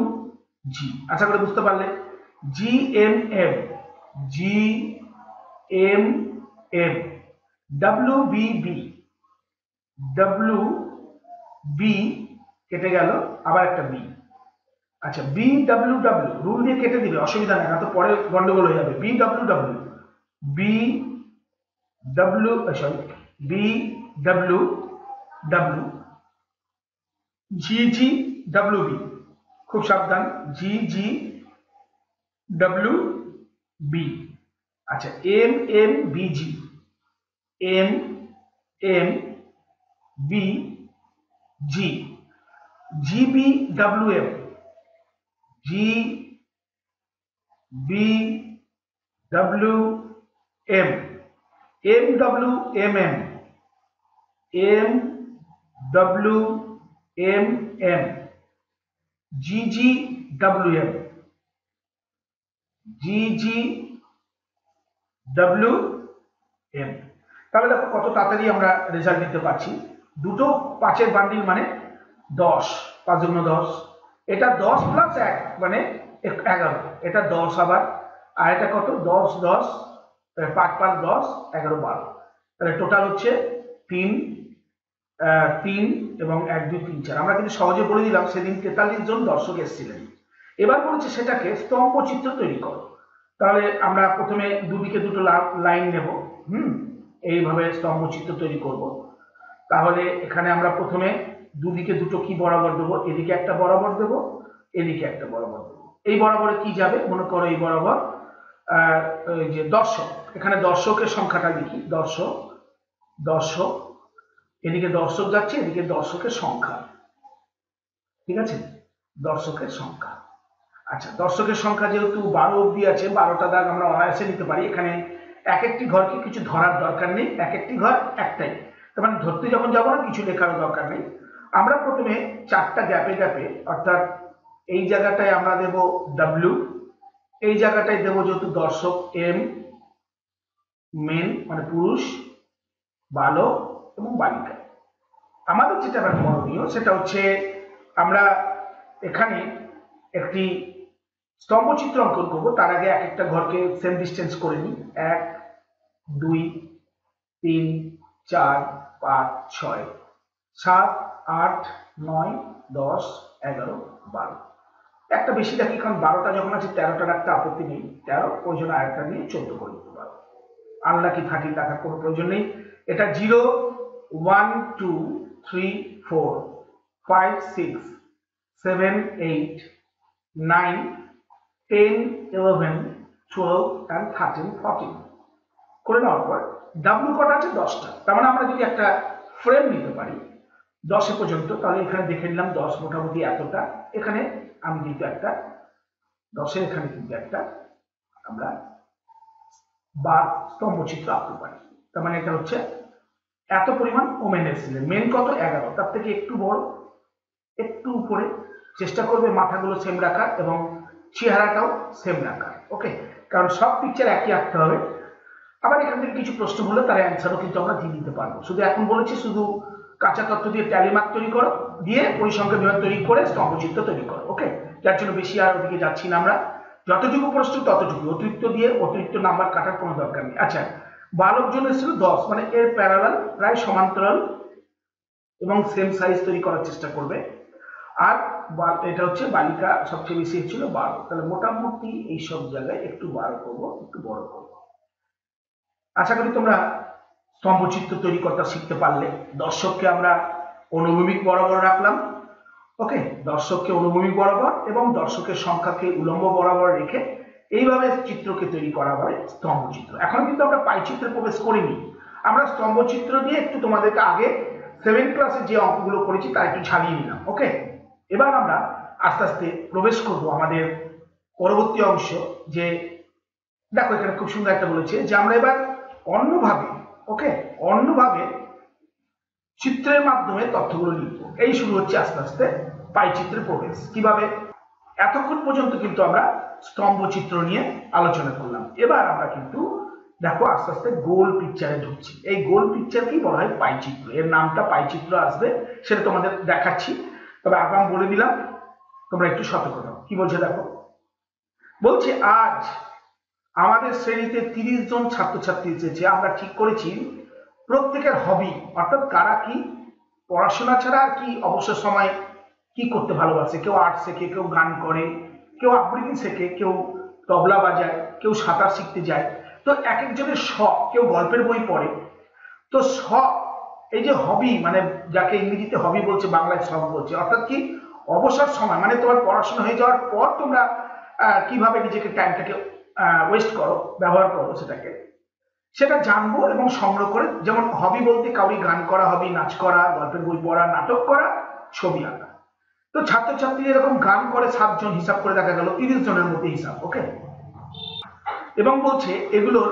জি, আশা করে বুঝতে পারলে। G M M, G M M, W B B, W B কেটে গেল, আবার একটা বি। আচ্ছা, বি ডাব্লিউ ডাব্লিউ, রুল দিয়ে কেটে দিবে, অসুবিধা নেই, না তো পরে গন্ডগোল হয়ে যাবে। B W W, B W, sorry, B W W, G G W B, খুব সাবধান, জি জি ডাব্লিউ বি। আচ্ছা, M M B G, M M B G, G B W M, G B W M, M W M M, M W M M, G G W M, G G W M. তাহলে দেখো কত তাড়াতাড়ি আমরা রেজাল্ট দিতে পারছি। দুটো 5-এর বান্ডিল মানে 10, 5 × 10, এটা 10 প্লাস 1 মানে 11, এটা 10 আবার, আর এটা কত, 10 10, 5 5 10, 11 12, তাহলে টোটাল হচ্ছে 3 3 এবং 1 2 3 4। আমরা কিন্তু সহজে বলে দিলাম সেদিন 43 জন দর্শক এসেছিলেন। এবার বলেছে সেটাকে স্তম্ভচিত্র তৈরি করো। তাহলে আমরা প্রথমে দুদিকে দুটো লাইন নেব, এইভাবে স্তম্ভচিত্র তৈরি করব। তাহলে এখানে আমরা প্রথমে দুদিকে দুটো কি বরাবর দেবো, এদিকে একটা বরাবর দেবো, এদিকে একটা বরাবর দেবো। এই বরাবরে কি যাবে, মনে করো এই বরাবর যে দর্শক, এখানে দর্শকের সংখ্যাটা লিখি, দর্শক দর্শক, এদিকে দর্শক যাচ্ছে, এদিকে দর্শকের সংখ্যা, ঠিক আছে, দর্শকের সংখ্যা। আচ্ছা, দর্শকের সংখ্যা যেহেতু 12 অব্দি আছে, 12টা দাগ আমরা অনায়াসে নিতে পারি। এখানে এক একটি ঘরকে কিছু ধরার দরকার নেই, এক একটি ঘর একটাই, তার মানে ধরতে যখন যাবো না কিছু লেখারও দরকার নেই। আমরা প্রথমে 4টা গ্যাপে গ্যাপে, অর্থাৎ এই জায়গাটায় আমরা দেব ডাব্লিউ, এই জায়গাটায় দেব যেহেতু দর্শক এম, মেন মানে পুরুষ, বালক এবং বালিকা। আমাদের যেটা করণীয় সেটা হচ্ছে আমরা এখানে একটি স্তম্ভচিত্র অঙ্কন করবো। তার আগে এক একটা ঘরকে সেম ডিস্টেন্স করে নিই, 1 2 3 4 5 6 7 8 9 10 11 12, একটা বেশি রাখি কারণ 12টা যখন আছে 13টা রাখতে আপত্তি নেই, 13 প্রয়োজন আরেকটা নিয়ে 14 করে দিতে পারো, আনলাকি 30 রাখার কোনো প্রয়োজন নেই। এটা 0 1 2 3 4 5 6 7 8 9 10 11 12 and 13 14 করে নেওয়ার পর ডাব্লিউ কটা আছে, 10টা। তার মানে আমরা যদি একটা ফ্রেম নিতে পারি 10 পর্যন্ত, তাহলে এখানে দেখে নিলাম 10 মোটামুটি এতটা, এখানে আমি কিন্তু একটা 10-এর এখানে কিন্তু একটা আমরা বা স্তম্ভচিত্র আঁকতে পারি। তার মানে এটা হচ্ছে এত পরিমাণ ওমেন এসেছিলেন, মেন কত 11, তার থেকে একটু বড়, একটু উপরে। চেষ্টা করবে মাথাগুলো সেম রাখার এবং চেহারাটাও সেম রাখার, ওকে, কারণ সব পিকচার একই আঁকতে হবে। আবার এখান থেকে কিছু প্রশ্ন হলে তার অ্যান্সারও কিন্তু আমরা দিয়ে দিতে পারবো। শুধু এখন বলেছি শুধু কাঁচা তত্ত্ব দিয়ে ট্যালি মার্ক তৈরি করো, দিয়ে পরিসংখ্যান বিভাগ তৈরি করে স্তম্ভচিত্র তৈরি করো, ওকে। যার জন্য বেশি আর ওদিকে যাচ্ছি না আমরা, যতটুকু প্রশ্ন ততটুকু, অতিরিক্ত দিয়ে অতিরিক্ত নাম্বার কাটার কোনো দরকার নেই। আচ্ছা, বালক জন এসেছিল 10, মানে এর প্যারালাল প্রায় সমান্তরাল এবং সেম সাইজ তৈরি করার চেষ্টা করবে। আর এটা হচ্ছে বালিকা সবচেয়ে বেশি ছিল 12, তাহলে মোটামুটি এইসব জায়গায় একটু 12 করবো, একটু বড় করবো। আশা করি তোমরা স্তম্ভচিত্র তৈরি করতে শিখতে পারলে। দর্শককে আমরা অনুভূমিক বরাবর রাখলাম, ওকে, দর্শককে অনুভূমিক বরাবর এবং দর্শকের সংখ্যাকে উলম্ব বরাবর রেখে এইভাবে চিত্রকে তৈরি করা হয় স্তম্ভচিত্র। এখন কিন্তু আমরা পাইচিত্রে প্রবেশ করিনি, আমরা স্তম্ভচিত্র দিয়ে একটু তোমাদেরকে আগে 7 ক্লাসে যে অঙ্কগুলো করেছি তা একটু ছাড়িয়ে নিলাম, ওকে। এবার আমরা আস্তে আস্তে প্রবেশ করব আমাদের পরবর্তী অংশ। যে দেখো এখানে খুব সুন্দর একটা বলেছে যে আমরা এবার অন্যভাবে, ওকে, অন্যভাবে চিত্রের মাধ্যমে তথ্যগুলো লিখবো। এই শুরু হচ্ছে আস্তে আস্তে পাইচিত্রের প্রবেশ। কিভাবে? এতক্ষণ পর্যন্ত কিন্তু আমরা স্তম্ভচিত্র নিয়ে আলোচনা করলাম, এবার আমরা কিন্তু দেখো আস্তে আস্তে গোল পিকচারে ঢুকছি। এই গোল পিকচারকেই বলা হয় পাইচিত্র, এর নামটা পাইচিত্র আসবে, সেটা তোমাদের দেখাচ্ছি। তবে আগাম বলে দিলাম, তোমরা একটু সতর্ক থাকো। কি বলছে দেখো, বলছে আজ আমাদের শ্রেণীতে 30 জন ছাত্রছাত্রী এসেছে। আমরা ঠিক করেছি প্রত্যেকের হবি, অর্থাৎ কারা কি পড়াশোনা ছাড়া আর কি অবসর সময় কি করতে ভালোবাসে। কেউ আর্ট শেখে, কেউ গান করে, কেউ আবৃত্তি শেখে, কেউ তবলা বাজায়, কেউ সাঁতার শিখতে যায়। তো এক একজনের শখ, কেউ গল্পের বই পড়ে। তো শখ, এই যে হবি, মানে যাকে ইংরেজিতে হবি বলছে, বাংলায় শখ বলছে, অর্থাৎ কি অবসর সময়, মানে তোমার পড়াশোনা হয়ে যাওয়ার পর তোমরা কিভাবে নিজেকে টাইমটাকে ওয়েস্ট করো, ব্যবহার করো, সেটা জানবো এবং সংগ্রহ করে। যেমন হবি বলতে কাউরি গান করা হবি, নাচ করা, গল্পের বই পড়া, নাটক করা, ছবি আঁকা। তো ছাত্রছাত্রী এরকম গান করে 7 জন, হিসাব করে দেখা গেল 30 জনের মধ্যে হিসাব, ওকে। এবং বলছে এগুলোর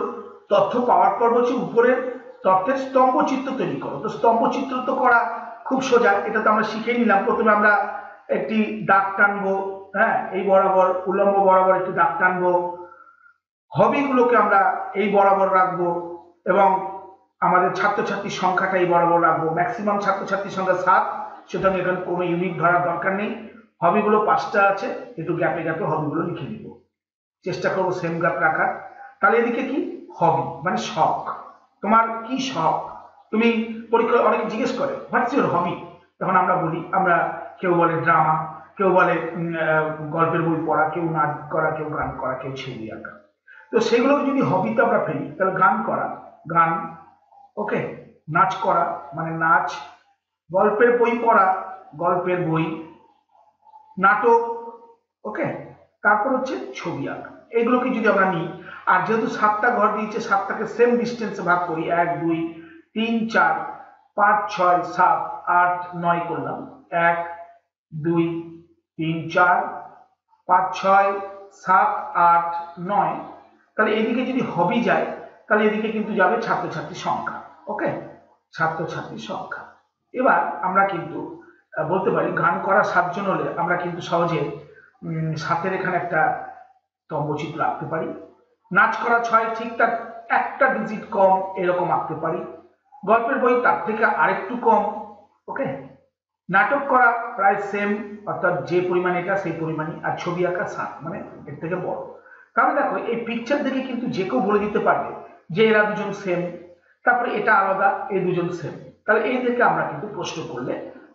তথ্য পাওয়ার পর বলছে উপরের তথ্যের স্তম্ভচিত্র তৈরি করো। তো স্তম্ভচিত্র তো করা খুব সোজা, এটা তো আমরা শিখে নিলাম। প্রথমে আমরা একটি দাগ টানবো, হ্যাঁ, এই বরাবর উলম্ব বরাবর একটি দাগ টানবো, হবিগুলোকে আমরা এই বরাবর রাখবো এবং আমাদের ছাত্রছাত্রীর সংখ্যাটা এই বরাবর রাখবো। ম্যাক্সিমাম ছাত্রছাত্রীর সংখ্যা 7, সুতরাং এখানে কোনো ইউনিট ধরার দরকার নেই। হবিগুলো 5টা আছে, একটু গ্যাপে গ্যাপে হবিগুলো লিখে দিব, চেষ্টা করবো সেম গ্যাপ রাখার। তাহলে এদিকে কি হবি, মানে শখ, তোমার কি শখ। তুমি পরীক্ষায় অনেকে জিজ্ঞেস করে হোয়াটস ইউর হবি, তখন আমরা বলি, আমরা কেউ বলে ড্রামা, কেউ বলে গল্পের বই পড়া, কেউ নাচ করা, কেউ গান করা, কেউ ছবি আঁকা। তো সেগুলোকে যদি হবিতে আমরা ফেলি, তাহলে গান করা, গান, ওকে, নাচ করা মানে নাচ, গল্পের বই পড়া, গল্পের বই, নাটক, ওকে, তারপর হচ্ছে ছবি আঁকা। এগুলোকে যদি আমরা নিই, আর যেহেতু 7টা ঘর দিয়েছে, 7টাকে সেম ডিস্টেন্সে ভাগ করি, 1 2 3 4 5 6 7 8 9 করলাম, 1 2 3 4 5 6 7 8 9। তাহলে এদিকে যদি হবি যায়, তাহলে এদিকে কিন্তু যাবে ছাত্রছাত্রীর সংখ্যা, ওকে, ছাত্রছাত্রীর সংখ্যা। এবার আমরা কিন্তু বলতে পারি গান করা 7 জন হলে আমরা কিন্তু সহজে 7-এর এখানে একটা স্তম্ভচিত্র আঁকতে পারি। নাচ করা 6, ঠিক তার একটা ডিজিট কম, এরকম আঁকতে পারি। গল্পের বই তার থেকে আরেকটু কম, ওকে। নাটক করা প্রায় সেম, অর্থাৎ যে পরিমাণ এটা সেই পরিমাণই। আর ছবি আঁকা 7, মানে এর থেকে বড়। তাহলে দেখো এই পিকচার দেখে কিন্তু যে কেউ বলে দিতে পারবে যে এরা দুজন সেম, তারপরে এটা আলাদা, এই দুজন সেম। তাহলে এই দেখে আমরা কিন্তু প্রশ্ন করলে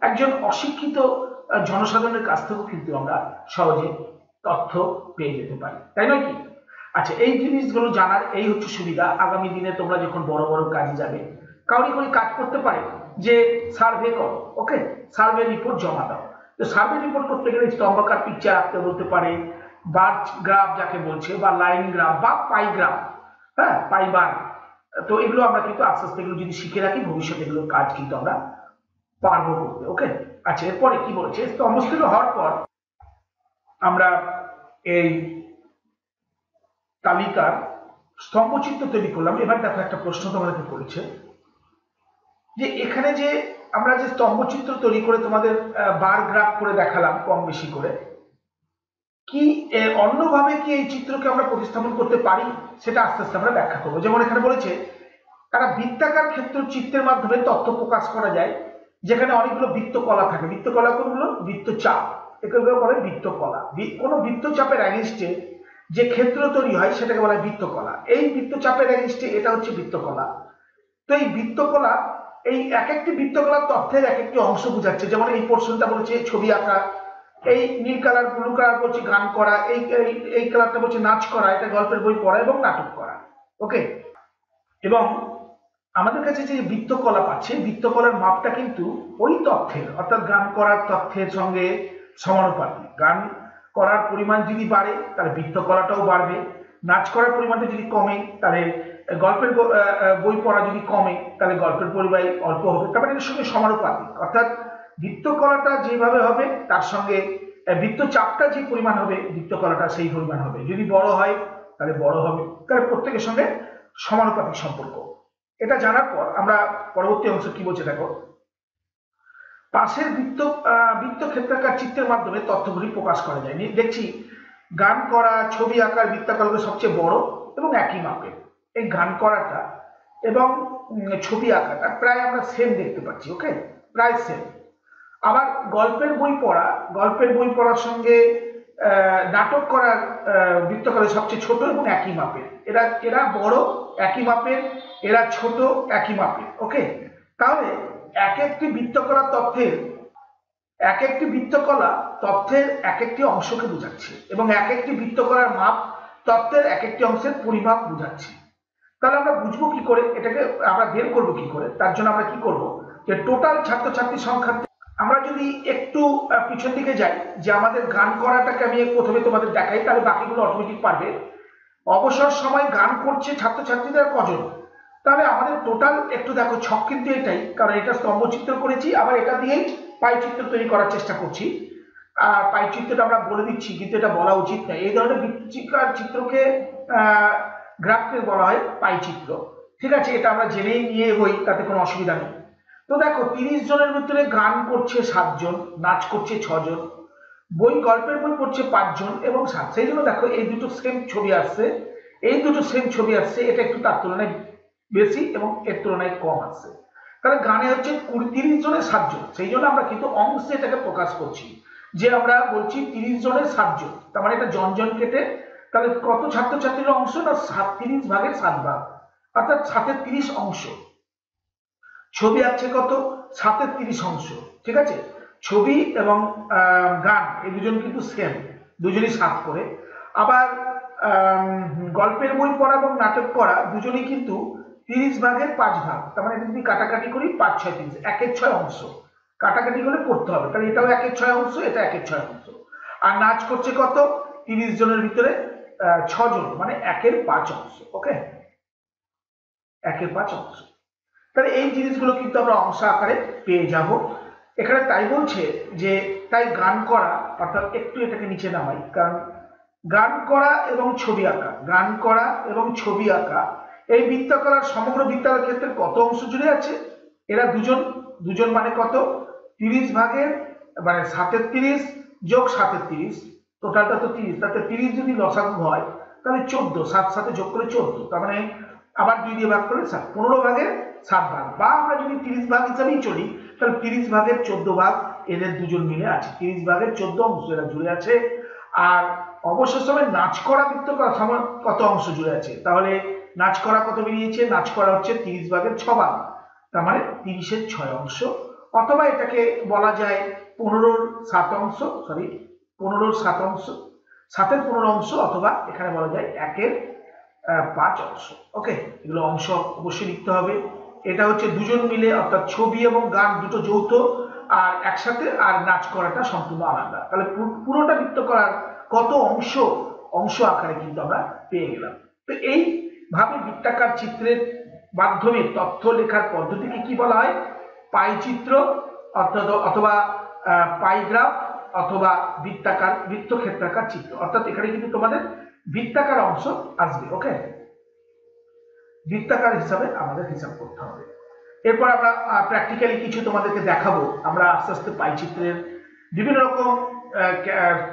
একজন অশিক্ষিত জনসাধারণের কাছ থেকেও কিন্তু আমরা সহজে তথ্য পেয়ে যেতে পারি, তাই নয় কি? আচ্ছা, এই জিনিসগুলো জানার এই হচ্ছে সুবিধা। আগামী দিনে তোমরা যখন বড় বড় কাজে যাবে, কাউরি করে কাজ করতে পারে যে সার্ভে করো, ওকে, সার্ভে রিপোর্ট জমা দাও। তো সার্ভে রিপোর্ট করতে গেলে স্তম্ভাকার পিকচার আঁকতে বলতে পারে, বার গ্রাফ যাকে বলছে, বা লাইন গ্রাফ, বা পাই গ্রাফ, হ্যাঁ, পাই বার। তো এগুলো আমরা কিন্তু আস্তে আস্তে এগুলো যদি শিখে রাখি, ভবিষ্যতে এগুলোর কাজ কিন্তু আমরা পারবো করতে, ওকে। আচ্ছা, এরপরে কি বলছে, স্তম্ভস্থিত হওয়ার পর আমরা এই তালিকার স্তম্ভচিত্র তৈরি করলাম। এবার দেখো একটা প্রশ্ন তোমাদেরকে করেছে, যে এখানে যে আমরা যে স্তম্ভচিত্র তৈরি করে তোমাদের বার গ্রাফ করে দেখালাম কম বেশি করে, কি অন্যভাবে কি এই চিত্রকে আমরা প্রতিস্থাপন করতে পারি সেটা আস্তে আস্তে আমরা ব্যাখ্যা করবো। যেমন এখানে বলেছে তারা বৃত্তাকার ক্ষেত্র চিত্রের মাধ্যমে তথ্য প্রকাশ করা যায়, যেখানে অনেকগুলো বৃত্তকলা থাকে। বৃত্তকলা কোনগুলো? বৃত্তচাপ, এগুলো বলে বৃত্তকলা। কোনো বৃত্তচাপের অ্যাগেনস্টে যে ক্ষেত্র তৈরি হয় সেটাকে বলা হয় বৃত্তকলা। এই বৃত্তচাপের অ্যাগেনস্টে এটা হচ্ছে বৃত্তকলা। তো এই বৃত্তকলা, এই এক একটি বৃত্তকলার তথ্যের এক একটি অংশ বোঝাচ্ছে। যেমন এই পোর্শনটা বলেছে ছবি আঁকা, এই নীল কালার ব্লু কালার বলছে গান করা, এই কালারটা বলছে নাচ করা, এটা গল্পের বই পড়া এবং নাটক করা। ওকে, এবং আমাদের কাছে যে বৃত্তকলা পাচ্ছে, বৃত্তকলার মাপটা কিন্তু ওই তথ্যের, অর্থাৎ গান করার তথ্যের সঙ্গে সমানুপাতিক। গান করার পরিমাণ যদি বাড়ে তাহলে বৃত্তকলাটাও বাড়বে, নাচ করার পরিমাণটা যদি কমে তাহলে গল্পের বই পড়া যদি কমে তাহলে গল্পের পরিমাণ অল্প হবে। তারপরে এর সঙ্গে সমানুপাতিক, অর্থাৎ বৃত্তকলাটা যেভাবে হবে তার সঙ্গে বৃত্তচাপটা যে পরিমাণ হবে বৃত্তকলাটা সেই পরিমাণ হবে। যদি বড় হয় তাহলে বড় হবে, তাহলে প্রত্যেকের সঙ্গে সমানুপাতিক সম্পর্ক। এটা জানার পর আমরা পরবর্তী অংশ কি বলছে দেখো। পাশের বৃত্তক্ষেত্রাকার চিত্রের মাধ্যমে তথ্যগুলি প্রকাশ করা যায়। দেখছি গান করা, ছবি আঁকার বৃত্তাকার সবচেয়ে বড় এবং একই মাপের। এই গান করাটা এবং ছবি আঁকাটা প্রায় আমরা সেম দেখতে পাচ্ছি। ওকে, প্রায় সেম। আবার গল্পের বই পড়ার সঙ্গে নাটক করার বৃত্তকালের সবচেয়ে ছোট এবং একই মাপের। এরা বড় একই মাপের, এরা ছোট একই মাপের। ওকে, তাহলে এক একটি বৃত্তকলা তথ্যের এক একটি অংশকে বোঝাচ্ছে এবং এক একটি বৃত্তকলার মাপ তথ্যের এক একটি অংশের পরিমাপ বোঝাচ্ছে। তাহলে আমরা বুঝবো কি করে, এটাকে আমরা বের করবো কি করে? তার জন্য আমরা কি করব, যে টোটাল ছাত্রছাত্রীর সংখ্যা, আমরা যদি একটু পিছন দিকে যাই, যে আমাদের গান করাটাকে আমি প্রথমে তোমাদের দেখাই, তাহলে বাকিগুলো অটোমেটিক পারবে। অবসর সময় গান করছে ছাত্রছাত্রীদের কজন, তাহলে আমাদের টোটাল একটু দেখো ছক কিন্তু এটাই, কারণ এটা স্তম্ভচিত্র করেছি, আবার এটা দিয়েই পাইচিত্র তৈরি করার চেষ্টা করছি। আর পাইচিত্রটা আমরা বলে দিচ্ছি, কিন্তু এটা বলা উচিত নয়। এই ধরনের বৃত্তিকার চিত্রকে গ্রাফকে বলা হয় পাইচিত্র। ঠিক আছে, এটা আমরা জেনেই নিয়ে হই, তাতে কোনো অসুবিধা নেই। তো দেখো 30 জনের ভিতরে গান করছে 7 জন, নাচ করছে 6 জন, গল্পের বই পড়ছে 5 জন এবং 7। সেই জন্য দেখো এই দুটো সেম ছবি আসছে, এটা একটু তার তুলনায় বেশি এবং এর তুলনায় কম আসছে। তাহলে গানে হচ্ছে 30 জনের 7 জন, সেই জন্য আমরা কিন্তু অংশে এটাকে প্রকাশ করছি, যে আমরা বলছি 30 জনের 7 জন। তার মানে এটা জন কেটে তাহলে কত ছাত্রছাত্রীর অংশ না 30 ভাগের 7 ভাগ, অর্থাৎ 7-এর 30 অংশ। ছবি আছে কত? 7-এর 30 অংশ। ঠিক আছে, ছবি এবং গান এই দুজন কিন্তু সেম, দুজনই 7 করে। আবার গল্পের বই পড়া এবং নাটক পড়া দুজনই কিন্তু 30 ভাগের 5 ভাগ। তার মানে যদি কাটাকাটি করি 5 6 30, 1-এর 6 অংশ কাটাকাটি করে পড়তে হবে। তাহলে এটাও 1-এর 6 অংশ, এটা 1-এর 6 অংশ। আর নাচ করছে কত? 30 জনের ভিতরে 6 জন, মানে 1-এর 5 অংশ। ওকে, 1-এর 5 অংশ। তাহলে এই জিনিসগুলো কিন্তু আমরা অংশ আকারে পেয়ে যাব। এখানে তাই বলছে যে তাই গান করা, অর্থাৎ একটু এটাকে নিচে নামাই, কারণ গান করা এবং ছবি আঁকা এই বৃত্তকলার সমগ্র বৃত্তাকার ক্ষেত্রে কত অংশ জুড়ে আছে? এরা দুজন মানে কত? 30 ভাগের, মানে 7-এর 30 যোগ 7-এর 30, টোটালটা তো 30, তাতে 30 যদি লসাগু হয় তাহলে 14, 7 সাথে যোগ করে 14, তার মানে আবার 2 দিয়ে ভাগ করলে 7, 15 ভাগের 7 ভাগ। বা আমরা যদি 30 ভাগ হিসাবেই চলি, তাহলে 30 ভাগের 14 ভাগ এদের দুজন মিলে আছে, 30 ভাগের 14 অংশ এরা জুড়ে আছে। আর অবসর সময় নাচ করা বৃত্তকলার সময় কত অংশ জুড়ে আছে? তাহলে নাচ করা কত বেরিয়েছে? নাচ করা হচ্ছে 30 ভাগের 6 ভাগ, তার মানে 30-এর 6 অংশ। অথবা এটাকে বলা যায় 15-র 7 অংশ, 15-র 7 অংশ, 7-এর 15 অংশ, অথবা এখানে বলা যায় 1-এর 5 অংশ। ওকে, এগুলো অংশ অবশ্যই লিখতে হবে। এটা হচ্ছে দুজন মিলে, অর্থাৎ ছবি এবং গান দুটো যৌথ, আর একসাথে, আর নাচ করাটা সম্পূর্ণ আলাদা। তাহলে পুরোটা বৃত্ত করার কত অংশ আকারে কিন্তু আমরা পেয়ে গেলাম। তো এইভাবে বৃত্তাকার চিত্রের মাধ্যমে তথ্য লেখার পদ্ধতিকে কি বলা হয়? পাইচিত্র, অথবা পাইগ্রাফ, অথবা বৃত্তক্ষেত্রাকার চিত্র। অর্থাৎ এখানে কিন্তু তোমাদের বৃত্তাকার অংশ আসবে। ওকে, বৃত্তাকার হিসাবে আমাদের হিসাব করতে হবে। এরপর আমরা প্র্যাকটিক্যালি কিছু তোমাদেরকে দেখাবো। আমরা আস্তে আস্তে পাইচিত্রের বিভিন্ন রকম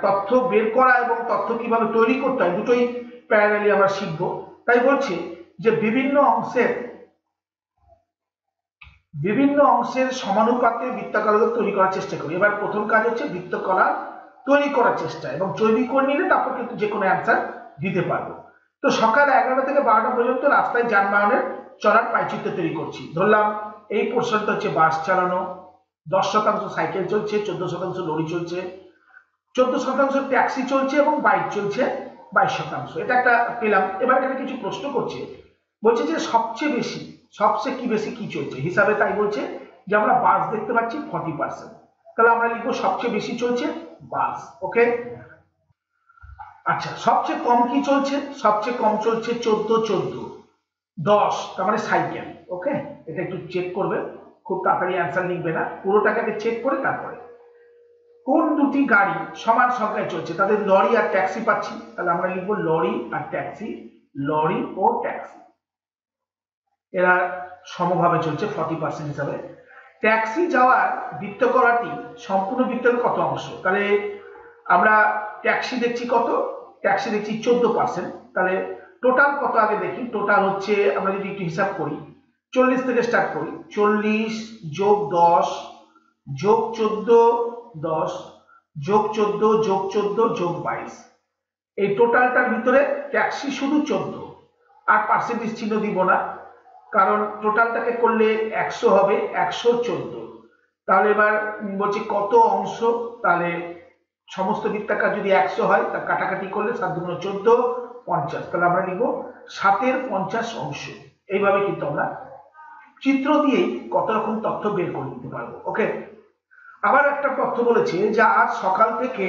তথ্য বের করা এবং তথ্য কিভাবে তৈরি করতে হয় দুটোই প্যারালালি আমরা শিখবো। তাই বলছি যে বিভিন্ন অংশের সমানুপাতে বৃত্তাকার তৈরি করার চেষ্টা করি। এবার প্রথম কাজ হচ্ছে বৃত্তকলা তৈরি করার চেষ্টা, এবং জৈবিক করে নিলে তারপর কিন্তু যে কোনো অ্যান্সার দিতে পারবো। তো সকাল 11টা থেকে 12টা পর্যন্ত রাস্তায় যানবাহনের চলার পাইচিত্র তৈরি করছি। ধরলাম এই পোর্শনটা হচ্ছে বাস চালানো, 10% সাইকেল চলছে, 14% লরি চলছে, 14% ট্যাক্সি চলছে এবং বাইক চলছে 22%। এটা একটা পেলাম। এবার এখানে কিছু প্রশ্ন করছে, বলছে যে সবচেয়ে কি চলছে হিসাবে, তাই বলছে যে আমরা বাস দেখতে পাচ্ছি 40%, তাহলে আমরা লিখবো সবচেয়ে বেশি চলছে বাস। ওকে, আচ্ছা সবচেয়ে কম কি চলছে? সবচেয়ে কম চলছে 14, 10, তার মানে সাইকেল। ওকে, এটা একটু চেক করবে, খুব তাড়াতাড়ি অ্যান্সার লিখবে না, পুরোটাকে চেক করে তারপরে কোন দুটি গাড়ি সমান সংখ্যায় চলছে? তাদের লরি আর ট্যাক্সি পাচ্ছি, তাহলে আমরা লিখবো লরি আর ট্যাক্সি, লরি ও ট্যাক্সি এরা সমভাবে চলছে 40% হিসাবে। ট্যাক্সি যাওয়ার বৃত্তকলাটি সম্পূর্ণ বৃত্তের কত অংশ? তাহলে আমরা ট্যাক্সি দেখছি কত? ট্যাক্সি দেখছি 14%, তাহলে টোটাল কত আগে দেখি। টোটাল হচ্ছে, আমরা যদি একটু হিসাব করি, 40 থেকে স্টার্ট করি, 40 যোগ 10 যোগ 14, 10 যোগ 14 যোগ 14 যোগ 22, এই টোটালটার ভিতরে ট্যাক্সি শুধু 14, আর পার্সেন্টেজ চিহ্ন দিব না, কারণ টোটালটাকে করলে 100 হবে, 114। তাহলে এবার বলছি কত অংশ, তাহলে সমস্ত বৃত্তাকার যদি 100 হয় তা কাটাকাটি করলে 7 × 14, 50, তাহলে আমরা লিখব 7-এর 50 অংশ। এইভাবে কিন্তু আমরা চিত্র দিয়েই কত রকম তথ্য বের করে দিতে পারবো। ওকে, আবার একটা তথ্য বলেছে যে আজ সকাল থেকে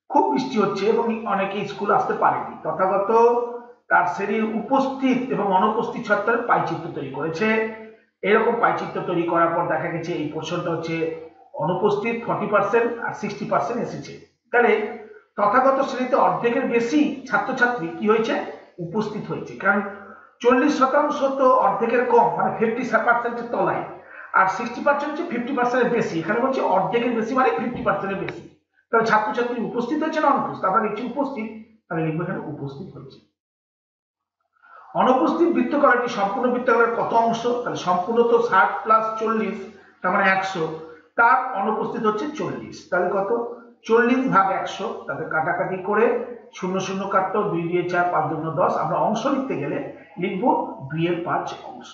খুব বৃষ্টি হচ্ছে এবং অনেকে স্কুল আসতে পারেনি, তথাগত তার শ্রেণীর উপস্থিত এবং অনুপস্থিত ছাত্রের পাইচিত্র তৈরি করেছে। এরকম পাইচিত্র তৈরি করার পর দেখা গেছে এই পোর্শনটা হচ্ছে অনুপস্থিত 40% আর 60% এসেছে। তাহলে তথাগত শ্রেণীতে অর্ধেকের বেশি ছাত্রছাত্রী কি হয়েছে? উপস্থিত হয়েছে, কারণ 40% তো অর্ধেকের কম, মানে 50%-এর তলায়, আর 60% হচ্ছে 50%-এর বেশি। এখানে বলছে অর্ধেকের বেশি মানে 50%-এর বেশি। তাহলে ছাত্রছাত্রী উপস্থিত হয়েছে না অনুপস্থিত? আমরা লিখছি উপস্থিত, তাহলে লিখবো এখানে উপস্থিত হয়েছে। অনুপস্থিত বৃত্তকলাটি সম্পূর্ণ বৃত্তকলার কত অংশ? তাহলে সম্পূর্ণ তো 60 + 40, তার মানে 100, তার অনুপস্থিত হচ্ছে 40, তাহলে কত? 40 ভাগ 100, তাতে কাটাকাটি করে 0 0 কাটতো, 2 দিয়ে 4, 5 2 10, আমরা অংশ লিখতে গেলে লিখবো 2-এর 5 অংশ।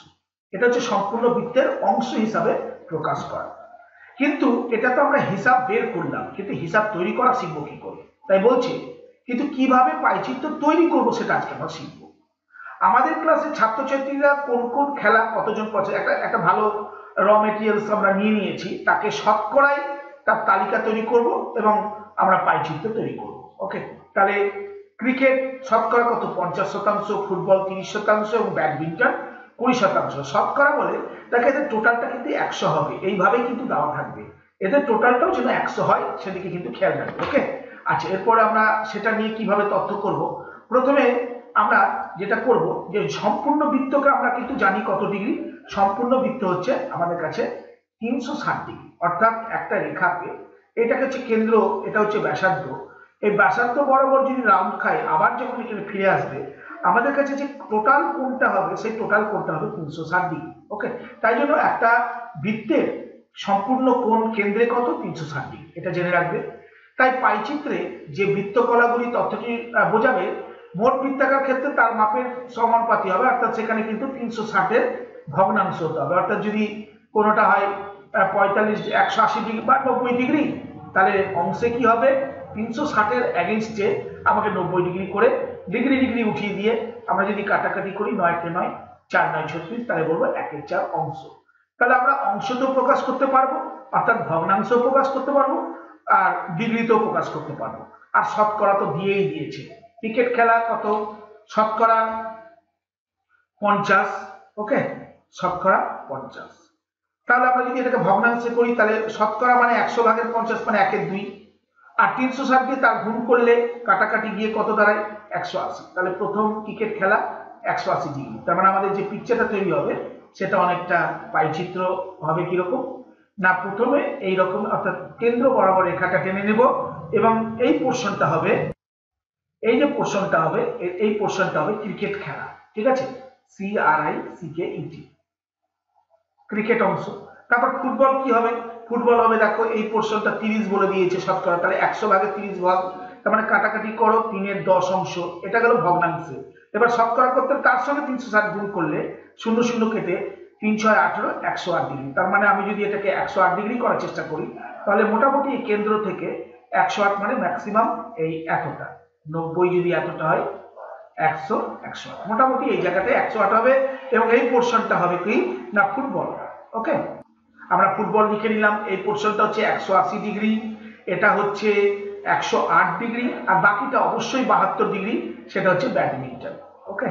এটা হচ্ছে সম্পূর্ণ বৃত্তের অংশ হিসাবে প্রকাশ করা। কিন্তু এটা তো আমরা হিসাব বের করলাম, কিন্তু হিসাব তৈরি করা শিখবো কি করে? তাই বলছে কিন্তু কিভাবে পাইচিত্র তৈরি করবো সেটা আজকে আমরা শিখবো। আমাদের ক্লাসে ছাত্রছাত্রীরা কোন কোন খেলা কতজন পছন্দ, একটা ভালো র মেটেরিয়ালস আমরা নিয়ে নিয়েছি, তাকে শতকরায় তার তালিকা তৈরি করব এবং আমরা পাইচিত্র তৈরি করব। ওকে, তাহলে ক্রিকেট শতকরা কত? 50%, ফুটবল 30% এবং ব্যাডমিন্টন 20%। শতকরা বলে তাকে এদের টোটালটা কিন্তু 100 হবে, এইভাবেই কিন্তু দেওয়া থাকবে, এদের টোটালটাও যেন 100 হয় সেদিকে কিন্তু খেয়াল রাখবে। ওকে, আচ্ছা এরপরে আমরা সেটা নিয়ে কিভাবে তথ্য করব। প্রথমে আমরা যেটা করব যে সম্পূর্ণ বৃত্তকে আমরা কিন্তু জানি কত ডিগ্রি। সম্পূর্ণ বৃত্ত হচ্ছে আমাদের কাছে 360 ডিগ্রি, অর্থাৎ একটা রেখাকে, এটাকে হচ্ছে কেন্দ্র, এটা হচ্ছে ব্যাসার্ধ, এই ব্যাসার্ধ বরাবর যদি রাউন্ড খায় আবার যখন এখানে ফিরে আসবে আমাদের কাছে যে টোটাল কোণটা হবে সেই টোটাল কোণটা হবে 360 ডিগ্রি। ওকে, তাই জন্য একটা বৃত্তের সম্পূর্ণ কোণ কেন্দ্রে কত? 360 ডিগ্রি, এটা জেনে রাখবে। তাই পাইচিত্রে যে বৃত্তকলাগুলি তথ্যটি বোঝাবে মোট বৃত্তাকার ক্ষেত্রে তার মাপের সমানুপাতি হবে, অর্থাৎ সেখানে কিন্তু 360-এর ভগ্নাংশ হতে হবে। অর্থাৎ যদি কোনোটা হয় 45, 180 ডিগ্রি বা 90 ডিগ্রি, তাহলে অংশে কি হবে? 360-এর এগেইনস্টে আমাকে 90 ডিগ্রি করে ডিগ্রি ডিগ্রি উঠিয়ে দিয়ে আমরা যদি কাটাকাটি করি 9-কে 9, 4-9 36, তাহলে বলবো 1-এর 4 অংশ। তাহলে আমরা অংশ তো প্রকাশ করতে পারবো, অর্থাৎ ভগ্নাংশ প্রকাশ করতে পারবো, আর ডিগ্রিতেও প্রকাশ করতে পারবো, আর শতকরা তো দিয়েই দিয়েছে। ক্রিকেট খেলা কত? শতকরা 50। ওকে, শতকরা 50। তাহলে আমরা যদি এটাকে ভগ্নাংশে করি তাহলে শতকরা মানে 100 ভাগের 50 মানে 1-এর 2, আর 360 দিয়ে তার গুণ করলে কাটাকাটি গিয়ে কত দাঁড়ায়? 180। তাহলে প্রথম ক্রিকেট খেলা 180 ডিগ্রি, তার মানে আমাদের যে পিকচারটা তৈরি হবে সেটা অনেকটা পাইচিত্র হবে কিরকম না, প্রথমে এইরকম অর্থাৎ কেন্দ্র বরাবর রেখাটা টেনে নেব এবং এই পোর্শনটা হবে, এই যে পোর্শনটা হবে, এই পোর্শনটা হবে ক্রিকেট খেলা, ঠিক আছে, CRICKET, ক্রিকেট অংশ। তারপর ফুটবল কি হবে, ফুটবল হবে দেখো এই পোর্শনটা 30 বলে দিয়েছে শতকরা, তাহলে 100 ভাগে 30 ভাগ, তার মানে কাটাকাটি করো 3 এর 10 অংশ, এটা গেল ভগ্নাংশে। এবার শতকরা করতে তার সঙ্গে 360 গুণ করলে 0 0 কেটে 3 6 18 108 ডিগ্রি, তার মানে আমি যদি এটাকে 108 ডিগ্রি করার চেষ্টা করি তাহলে মোটামুটি এই কেন্দ্র থেকে 108 মানে ম্যাক্সিমাম এই এতটা, 90 যদি এতটা হয় 100 108, মোটামুটি এই জায়গাতে 108 হবে এবং এই পোর্শনটা হবে কি না ফুটবল। ওকে, আমরা ফুটবল লিখে নিলাম, এই পোর্শনটা হচ্ছে 180 ডিগ্রি, এটা হচ্ছে 108 ডিগ্রি, আর বাকিটা অবশ্যই 72 ডিগ্রি, সেটা হচ্ছে ব্যাডমিন্টন। ওকে,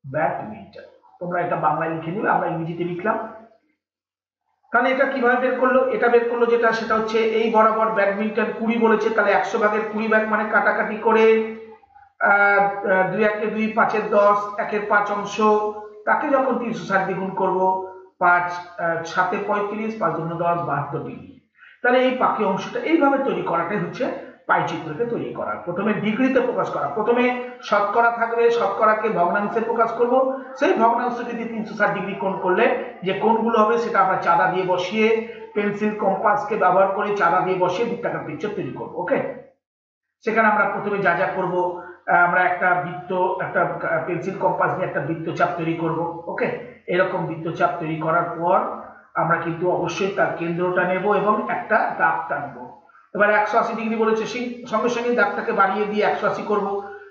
ব্যাডমিন্টন, তোমরা এটা বাংলায় লিখে নিবে, আমরা ইংরেজিতে লিখলাম। তাহলে এটা কিভাবে বের করলো, এটা বের করলো যেটা সেটা হচ্ছে এই বরাবর ব্যাডমিন্টন 20 বলেছে, তাহলে 100 ভাগের 20 ভাগ মানে কাটাকাটি করে 2 1 2 5 এর 10 1 এর 5 অংশ, তাকে যখন 360 দিয়ে গুণ করবো 5 7 35 5 2 10 72 ডিগ্রি। তাহলে এই বাকি অংশটা এইভাবে তৈরি করাটাই হচ্ছে পাইচিত্রকে তৈরি করা, প্রথমে ডিগ্রিতে প্রকাশ করা, প্রথমে শতকরা থাকবে, শতকরাকে ভগ্নাংশে প্রকাশ করব, সেই ভগ্নাংশকে দিয়ে 360 ডিগ্রি কোণ করলে যে কোণগুলো হবে সেটা আমরা চাঁদা দিয়ে বসিয়ে, পেন্সিল কম্পাসকে ব্যবহার করে চাঁদা দিয়ে বসিয়ে বৃত্তাকার পিকচার তৈরি করব। ওকে, সেখানে আমরা প্রথমে যা যা করব, আমরা একটা বৃত্ত, একটা পেন্সিল কম্পাস দিয়ে একটা বৃত্তচাপ তৈরি করব। ওকে, এরকম বৃত্তচাপ তৈরি করার পর আমরা কিন্তু অবশ্যই তার কেন্দ্রটা নেব এবং একটা দাগ টানবো। এবার 180 ডিগ্রি বলেছে, সেই সঙ্গে সঙ্গে দাগটাকে বাড়িয়ে দিয়ে 180 করব।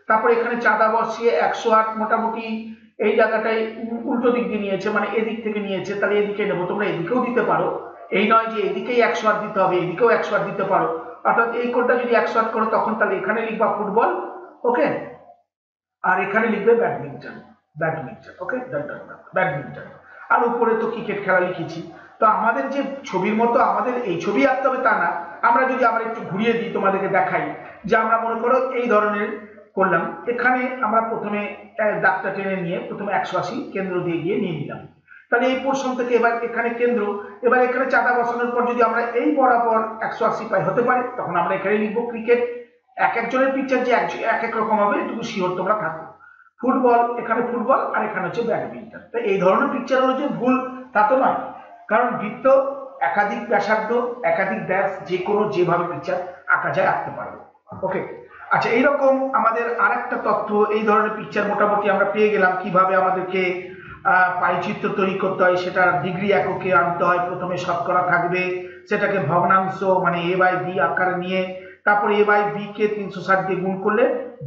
তারপর এখানে চাঁদা বসিয়ে 108, মোটামুটি এই জায়গাটায় উল্টো দিক দিয়ে নিয়েছে, মানে এদিক থেকে নিয়েছে, তাহলে এদিকে নেবো, তোমরা এদিকেও দিতে পারো, এই নয় যে এদিকেই 108 দিতে হবে, এদিকেও 108 দিতে পারো, অর্থাৎ এই কোণটা যদি 108 করো তখন তাহলে এখানে লিখবা ফুটবল। ওকে, আর এখানে লিখবে ব্যাডমিন্টন, ব্যাডমিন্টন। ওকে, ব্যাডমিন্টন, আর উপরে তো ক্রিকেট খেলা লিখেছি। তো আমাদের যে ছবির মতো আমাদের এই ছবি আঁকতে হবে তা না, আমরা যদি আবার একটু ঘুরিয়ে দিই তোমাদেরকে দেখাই, যে আমরা মনে করো এই ধরনের করলাম, এখানে আমরা প্রথমে দাগটা টেনে নিয়ে প্রথমে 180 কেন্দ্র দিয়ে গিয়ে নিয়ে নিলাম, তাহলে এই পোর্শন থেকে এবার এখানে কেন্দ্র, এবার এখানে চাঁদা বসানোর পর যদি আমরা এই বরাবর 180 পাই হতে পারে, তখন আমরা এখানে লিখবো ক্রিকেট। এক একজনের পিকচার যে এক এক রকম হবে এটুকু শিওর তোমরা থাকো। ফুটবল, এখানে ফুটবল, আর এখানে হচ্ছে ব্যাডমিন্টন। তো এই ধরনের পিকচার হলো যে ভুল তা তো নয়, কারণ বৃত্ত একাধিক ব্যাসার্ধ, একাধিক ব্যাস, যে কোনো যেভাবে পিকচার আঁকা যায় আঁকতে পারবে। ওকে, আচ্ছা, এইরকম আমাদের আরেকটা তথ্য, এই ধরনের পিকচার মোটামুটি আমরা পেয়ে গেলাম, কিভাবে আমাদেরকে পাইচিত্র তৈরি করতে হয়, সেটা ডিগ্রি এককে আনতে হয়, প্রথমে শতকরা থাকবে, সেটাকে ভগ্নাংশ মানে a/b আকারে নিয়ে, তারপরে a/b কে 360 দিয়ে গুণ করলে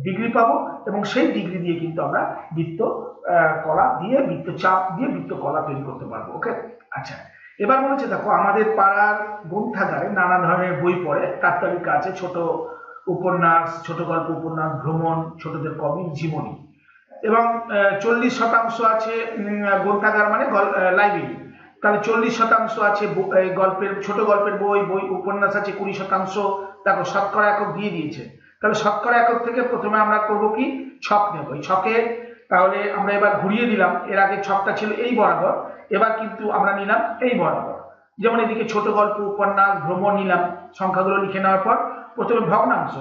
ডিগ্রি পাবো, এবং সেই ডিগ্রি দিয়ে কিন্তু আমরা বৃত্ত কলা দিয়ে, বৃত্তচাপ দিয়ে বৃত্ত কলা তৈরি করতে পারবো। ওকে, আচ্ছা, এবার মনে হচ্ছে দেখো আমাদের পাড়ার গ্রন্থাগারে নানা ধরনের বই পড়ে, তাৎকালিক আছে, ছোট উপন্যাস, ছোট গল্প উপন্যাস, ভ্রমণ, ছোটদের কবি, জীবনী, এবং 40% আছে গ্রন্থাগার মানে লাইব্রেরি, তাহলে 40% আছে গল্পের, ছোট গল্পের বই, উপন্যাস আছে 20%। দেখো শতকরা একক দিয়ে দিয়েছে, তাহলে শতকরা একক থেকে প্রথমে আমরা করব কি ছক নেব, এই ছকে তাহলে আমরা এবার ঘুরিয়ে দিলাম, এর আগে ছকটা ছিল এই বরাবর, এবার কিন্তু আমরা নিলাম এই বরাবর, যেমন এদিকে ছোট গল্প, উপন্যাস, ভ্রমণ নিলাম, সংখ্যাগুলো লিখে নেওয়ার পর প্রথমে ভগ্নাংশ,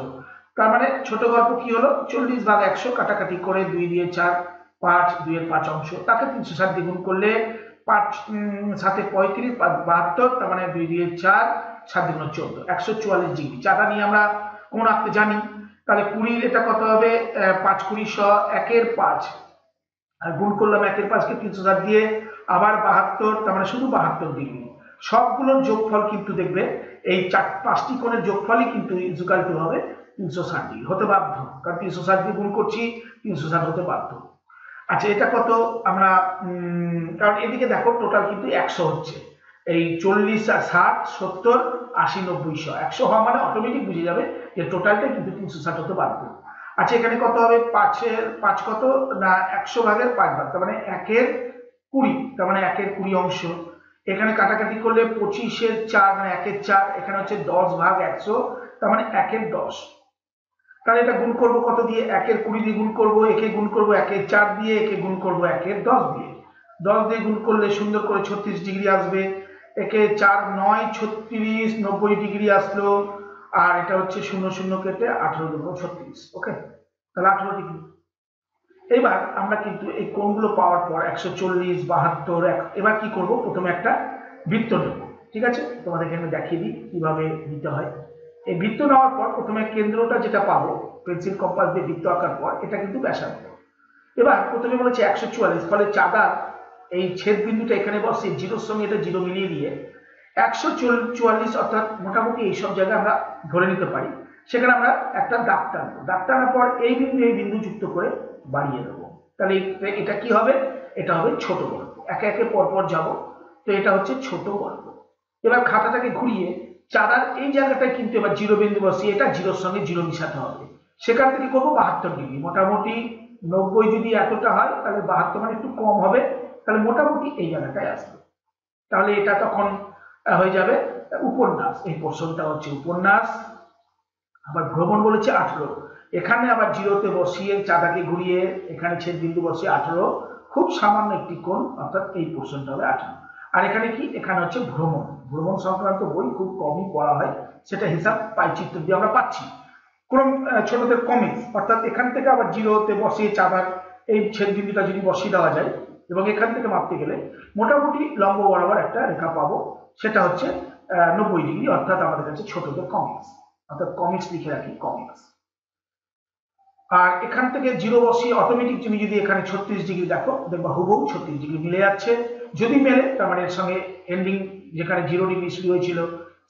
তার মানে ছোট গল্প কি হলো 40/100, কাটাকাটি করে 2 দিয়ে 4 5, 2 এর 5 অংশ, তাকে 360 দিয়ে গুণ করলে 5 7 35 5 72, তার মানে 2 দিয়ে 4 7 দুগুণ 14, 144 ডিগ্রি। চাঁদা নিয়ে আমরা কোণ আঁকতে জানি, তাহলে 20 এটা কত হবে 5 20 100 1 এর 5, আর গুণ করলাম 1 এর 5 কে 360 দিয়ে, আবার 72, তার মানে শুধু 72 ডিগ্রি। সবগুলোর যোগফল কিন্তু দেখবে এই 5টি কোণের যোগফলই কিন্তু ইকুয়াল টু হবে 360 ডিগ্রি, হতে বাধ্য, কারণ 360 দিয়ে গুণ করছি, 360 হতে বাধ্য। আচ্ছা, এটা কত আমরা কারণ এদিকে দেখো টোটাল কিন্তু 100 হচ্ছে, এই 40 আর 60 70 80 90 100, 100 হওয়া মানে অটোমেটিক বুঝে যাবে যে টোটালটা কিন্তু 360 হতে বাধ্য। আচ্ছা, এখানে কত হবে 5 এর 5 কত না 100/5 ভাগ, তার মানে 1 এর 20, তার মানে 1 এর 20 অংশ, এখানে কাটাকাটি করলে 25 এর 4 মানে 1 এর 4, এখানে হচ্ছে 10/100, তার মানে 1 এর 10। তাহলে এটা গুণ করব কত দিয়ে, 1 এর 20 দিয়ে গুণ করব, একে গুণ করব 1 এর 4 দিয়ে, একে গুণ করব 1 এর 10 দিয়ে, 10 দিয়ে গুণ করলে সুন্দর করে 36 ডিগ্রি আসবে। একে 4 9 36, 90 ডিগ্রি আসলো। আর এটা হচ্ছে 0 0 কেটে 18 2 36। ওকে, তাহলে 18 ডিগ্রি। এবার আমরা কিন্তু এই কোণগুলো পাওয়ার পর 140, 72, এবার কি করব, প্রথমে একটা বৃত্ত নেব। ঠিক আছে, তোমাদেরকে আমি দেখিয়ে দিই কিভাবে দিতে হয়। এই বৃত্ত নেওয়ার পর প্রথমে কেন্দ্রটা যেটা পাবো পেন্সিল কম্পাস দিয়ে বৃত্ত আঁকার পর, এটা কিন্তু ব্যাসার্ধ। এবার প্রথমে বলেছে 144, ফলে চাঁদা এই ছেদ বিন্দুটা এখানে বসে, জিরোর সঙ্গে এটা জিরো মিলিয়ে দিয়ে 144, অর্থাৎ মোটামুটি এইসব জায়গায় আমরা ধরে নিতে পারি। সেখানে আমরা একটা দাগ টানবো, দাগ টানার পর এই বিন্দু যুক্ত করে বাড়িয়ে দেবো। তাহলে এটা কি হবে, এটা হবে ছোট গল্প। একে একে পরপর যাব। তো এটা হচ্ছে ছোট গল্প। এবার খাতাটাকে ঘুরিয়ে চাঁদার এই জায়গাটায় কিন্তু এবার জিরো বিন্দু বসিয়ে এটা জিরোর সঙ্গে জিরো মিশাতে হবে। সেখান থেকে করবো 72 ডিগ্রি। মোটামুটি 90 যদি এতটা হয় তাহলে 72 মানে একটু কম হবে, তাহলে মোটামুটি এই জায়গাটায় আসবে। তাহলে এটা তখন হয়ে যাবে উপন্যাস। এই পোর্শনটা হচ্ছে উপন্যাস। আবার ভ্রমণ বলেছে 18, এখানে আবার জিরোতে বসিয়ে চাঁদাকে ঘুরিয়ে এখানে ছেদ বিন্দু বসিয়ে 18, খুব সামান্য একটি কোণ, অর্থাৎ এই পোর্শনটা হবে 18। আর এখানে কি, এখানে হচ্ছে ভ্রমণ। ভ্রমণ সংক্রান্ত বই খুব কমই পড়া হয়, সেটা হিসাব পাইচিত্র দিয়ে আমরা পাচ্ছি। কোন ছোটদের কমিক্স, অর্থাৎ এখান থেকে আবার জিরোতে বসিয়ে চাঁদার এই ছেদ বিন্দুটা যদি বসিয়ে দেওয়া যায় এবং এখান থেকে মাপতে গেলে মোটামুটি লম্ব বরাবর একটা রেখা পাবো, সেটা হচ্ছে 90 ডিগ্রি, অর্থাৎ আমাদের কাছে ছোটদের কমিক্স, অর্থাৎ কমিক্স লিখে রাখি, কমিক্স। আর এখান থেকে জিরো বসিয়ে অটোমেটিক তুমি যদি এখানে 36 ডিগ্রি দেখো, দেখবা হুবহু 36 ডিগ্রি মিলে যাচ্ছে। যদি মেলে তার মানে এর সঙ্গে এন্ডিং যেখানে 0 ডিগ্রি শুরু হয়েছিল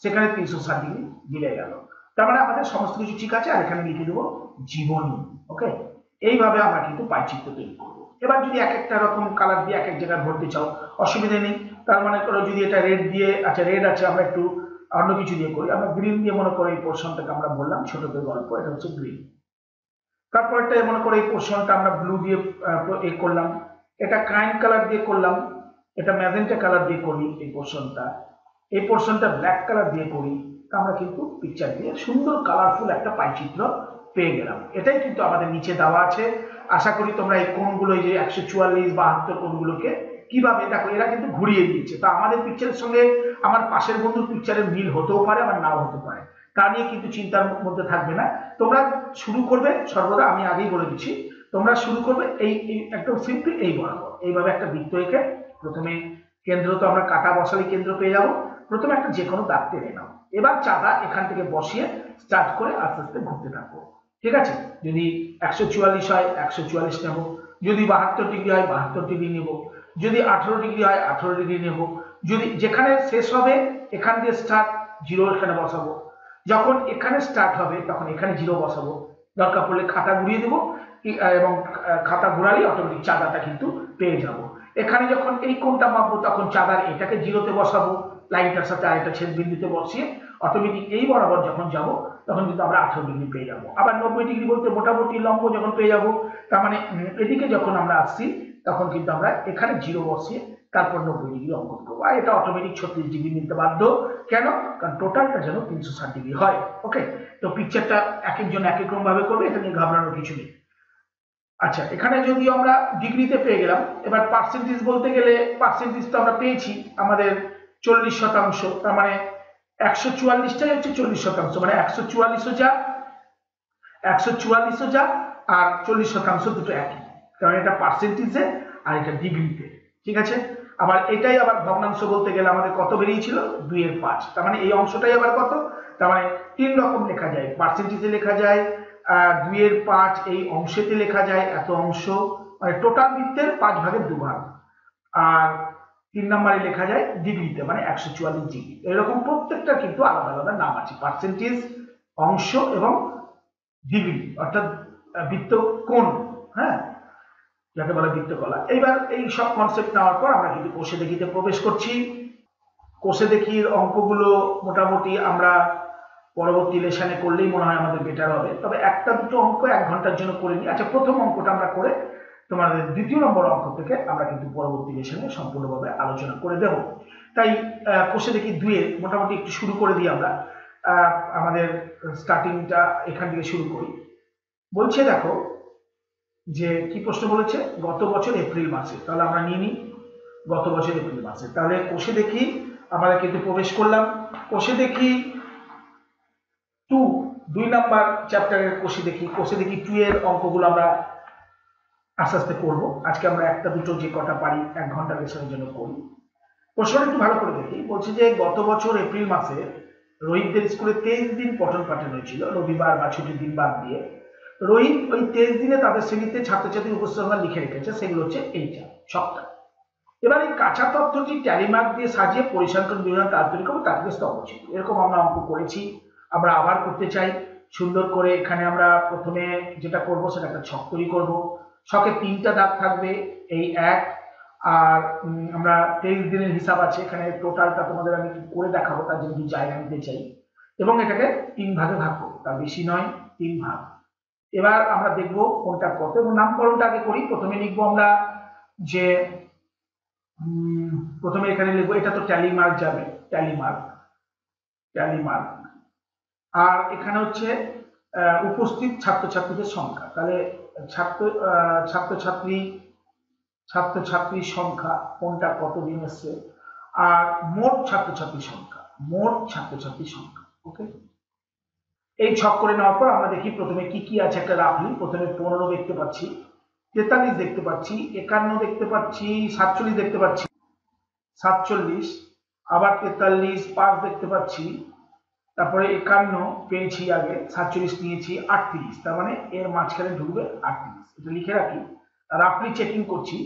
সেখানে 360 ডিগ্রি মিলে গেল। তার মানে আমাদের সমস্ত কিছু ঠিক আছে। আর এখানে লিখে দেবো জীবনী। ওকে, এইভাবে আমরা কিন্তু পাইচিত্র তৈরি করবো। এবার যদি এক একটা রকম কালার দিয়ে এক এক জায়গায় ভরতে চাও, অসুবিধা নেই। তার মানে করো যদি এটা রেড দিয়ে, আচ্ছা রেড আছে, আমরা একটু অন্য কিছু দিয়ে করি, আমরা গ্রিন দিয়ে মনে করো এই পোর্শনটাকে আমরা বললাম ছোটদের গল্প, এটা হচ্ছে গ্রিন। তারপরটা মনে করো এই পোর্শনটা আমরা ব্লু দিয়ে করলাম, এটা ক্রাইম কালার দিয়ে করলাম, এটা ম্যাজেন্টা কালার দিয়ে করি এই পোর্শনটা, এই পোর্শনটা ব্ল্যাক কালার দিয়ে করি। আমরা কিন্তু পিকচার দিয়ে সুন্দর কালারফুল একটা পাইচিত্র পেয়ে গেলাম। এটাই কিন্তু আমাদের নিচে দেওয়া আছে। আশা করি তোমরা এই কোণগুলো, এই যে 144, 72 কোণগুলোকে কিভাবে, দেখো এরা কিন্তু ঘুরিয়ে দিয়েছে। তা আমাদের পিকচারের সঙ্গে আমার পাশের বন্ধুর পিকচারের মিল হতেও পারে, আবার নাও হতে পারে, তা নিয়ে কিন্তু চিন্তার মধ্যে থাকবে না। তোমরা শুরু করবে সর্বদা, আমি আগেই বলে দিচ্ছি, তোমরা শুরু করবে এই একদম সিম্পল এই বরাবর এইভাবে একটা বৃত্ত এঁকে প্রথমে কেন্দ্র, তো আমরা কাটা বসালে কেন্দ্র পেয়ে যাবো। প্রথমে একটা যে কোনো দাগ টেনে নাও। এবার চাঁদা এখান থেকে বসিয়ে স্টার্ট করে আস্তে আস্তে ঘুরতে থাকবো। ঠিক আছে, যদি 144 হয় 144 নেব, যদি 72 ডিগ্রি হয় 72 ডিগ্রি নেব, যদি 18 ডিগ্রি হয় 18 ডিগ্রি নেব। যদি যেখানে শেষ হবে এখান দিয়ে স্টার্ট, জিরো এখানে বসাবো। যখন এখানে স্টার্ট হবে তখন এখানে জিরো বসাবো। দরকার পড়লে খাতা ঘুরিয়ে দেবো, এবং খাতা ঘোরালে অটোমেটিক চাঁদাটা কিন্তু পেয়ে যাব। এখানে যখন এই কোণটা মাপবো তখন চাঁদার এটাকে জিরোতে বসাবো, লাইনটার সাথে আরেকটা ছেদ বিন্দুতে বসিয়ে অটোমেটিক এই বরাবর যখন যাব তখন কিন্তু আমরা 18 ডিগ্রি পেয়ে যাবো। আবার 90 ডিগ্রি বলতে মোটামুটি লম্ব যখন পেয়ে যাব, তার মানে এদিকে যখন আমরা আসছি তখন কিন্তু আমরা এখানে জিরো বসিয়ে তারপর 90 ডিগ্রি অঙ্কন করবো। আর এটা অটোমেটিক 36 ডিগ্রি নিতে বাধ্য। কেন? কারণ টোটালটা যেন 360 ডিগ্রি হয়। ওকে, তো পিকচারটা এক একজন এক এক রকম ভাবে করবে, এটা নিয়ে ঘাবড়ানোর কিছু নেই। আচ্ছা, এখানে যদি আমরা ডিগ্রিতে পেয়ে গেলাম, এবার পার্সেন্টেজ বলতে গেলে পার্সেন্টেজ তো আমরা পেয়েছি আমাদের 40%। তার মানে 144টাই হচ্ছে 40%, মানে 144ও যা 144ও যা আর 40% দুটো একই, কারণ এটা পার্সেন্টেজে আর এটা ডিগ্রিতে। ঠিক আছে, আবার এটাই আবার ভগ্নাংশ বলতে গেলে আমাদের কত বেরিয়েছিল, 2/5। তার মানে এই অংশটাই আবার কত, তার মানে 3 রকম লেখা যায়, পার্সেন্টেজে লেখা যায়, 2/5 এই অংশেতে লেখা যায়, এত অংশ, মানে টোটাল বৃত্তের 5/2 আর 3 নম্বরে লেখা যায় ডিগ্রিতে, মানে 144 ডিগ্রি। এরকম প্রত্যেকটা কিন্তু আলাদা আলাদা নাম আছে, পার্সেন্টেজ, অংশ এবং ডিগ্রি, অর্থাৎ বৃত্ত কোণ, হ্যাঁ, যাকে বলে বৃত্তকলা। এইবার এই সব কনসেপ্ট নেওয়ার পর আমরা কিন্তু কোষে দেখিতে প্রবেশ করছি। কোষে দেখির অঙ্কগুলো মোটামুটি আমরা পরবর্তী লেসনে করলেই মনে হয় আমাদের বেটার হবে, তবে একটা দুটো অঙ্ক 1 ঘন্টার জন্য করে নিই। আচ্ছা, প্রথম অঙ্কটা আমরা করে তোমাদের দ্বিতীয় নম্বর অঙ্ক থেকে আমরা কিন্তু পরবর্তী লেসনে সম্পূর্ণভাবে আলোচনা করে দেব। তাই কোষে দেখি 2 মোটামুটি একটু শুরু করে দিই আমরা। আমাদের স্টার্টিংটা এখান থেকে শুরু করি। বলছে দেখো যে কি প্রশ্ন বলেছে, গত বছর এপ্রিল মাসে, তাহলে আমরা নিয়ে নিই গত বছর এপ্রিল মাসে। তাহলে কোষে দেখি আমরা কিন্তু প্রবেশ করলাম। কোষে দেখি 2 নাম্বার চ্যাপ্টারের কোষে দেখি 2 এর অঙ্কগুলো আমরা আস্তে আস্তে করবো। আজকে আমরা একটা দুটো যে কটা পারি 1 ঘন্টা লেসনের জন্য করি। প্রশ্নটা একটু ভালো করে দেখি। বলছে যে গত বছর এপ্রিল মাসে রোহিতদের স্কুলে 23 দিন পঠন পাঠন হয়েছিল, রবিবার বা ছুটির দিন বাদ দিয়ে। রোহিত ওই 23 দিনে তাদের শ্রেণীতে ছাত্রছাত্রীর উপস্থাপনা লিখে রেখেছে, সেগুলো হচ্ছে এইটা সবটা। এবার এই কাঁচা তথ্যটি ট্যালি মার্ক দিয়ে সাজিয়ে পরিসংখ্যান বিবরণ তাৎপর্য এবং তাদের স্তম্ভচিত, এরকম আমরা অঙ্ক করেছি। আমরা আবার করতে চাই সুন্দর করে। এখানে আমরা প্রথমে যেটা করব সেটা একটা ছক তৈরি করবো। ছকে 3টা দাগ থাকবে, এই 1 আর আমরা 23 দিনের হিসাব আছে এখানে। টোটালটা তোমাদের আমি করে দেখাবো, তার জন্য 2 জায়গা নিতে চাই এবং এটাকে 3 ভাগে ভাগ করবো, তার বেশি নয়, 3 ভাগ। এবার আমরা দেখব কোনটা কত এবং নামকরণটা আগে করি। প্রথমে লিখবো আমরা যে প্রথমে এখানে লিখবো, এটা তো ট্যালি মার্ক যাবে, ট্যালি মার্ক। আর এখানে হচ্ছে উপস্থিত ছাত্রছাত্রীদের সংখ্যা। তাহলে ছাত্রছাত্রীর সংখ্যা কোনটা কতদিন এসছে, আর মোট ছাত্রছাত্রীর সংখ্যা। ওকে, এই ছক করে নেওয়ার পর আমরা দেখি প্রথমে কি কি আছে একটা রাফলি। প্রথমে 15 দেখতে পাচ্ছি, 43 দেখতে পাচ্ছি, 51 দেখতে পাচ্ছি, 47 দেখতে পাচ্ছি, 47 আবার 43, 5 দেখতে পাচ্ছি, তারপরে 51 পেয়েছি, আগে 47 নিয়েছি, 38, তার মানে এর মাঝখানে ঢুকবে 38। এটা লিখে রাখি, রাফলি চেকিং করছি।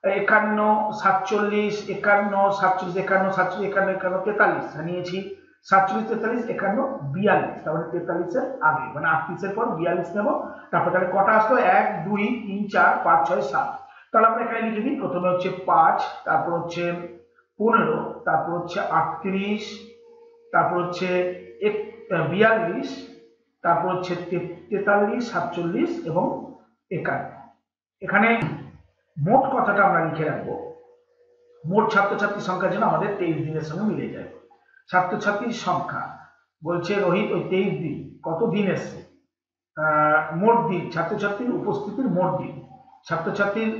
51, 47, 51, 47, 51, 47, 51, 51, 43 নিয়েছি। 47, 43, 51, 42, তার মানে 43 এর আগে, মানে 38 এর পর 42 নেব। তারপর তাহলে কটা আসলো, 1 2 3 4 5 6 7। তাহলে আমরা এখানে লিখে দিই, প্রথমে হচ্ছে 5, তারপর হচ্ছে 15, তারপর হচ্ছে 38, তারপর হচ্ছে 42, তারপর হচ্ছে 43, 47 এবং 51। এখানে মোট কথাটা আমরা লিখে রাখবো, মোট ছাত্রছাত্রীর সংখ্যা যেন আমাদের 23 দিনের সঙ্গে মিলে যায়। ছাত্রছাত্রীর সংখ্যা বলছে রোহিত ওই 23 দিন কত দিন এসছে, মোট দিন, ছাত্রছাত্রীর উপস্থিতির মোট দিন, ছাত্রছাত্রীর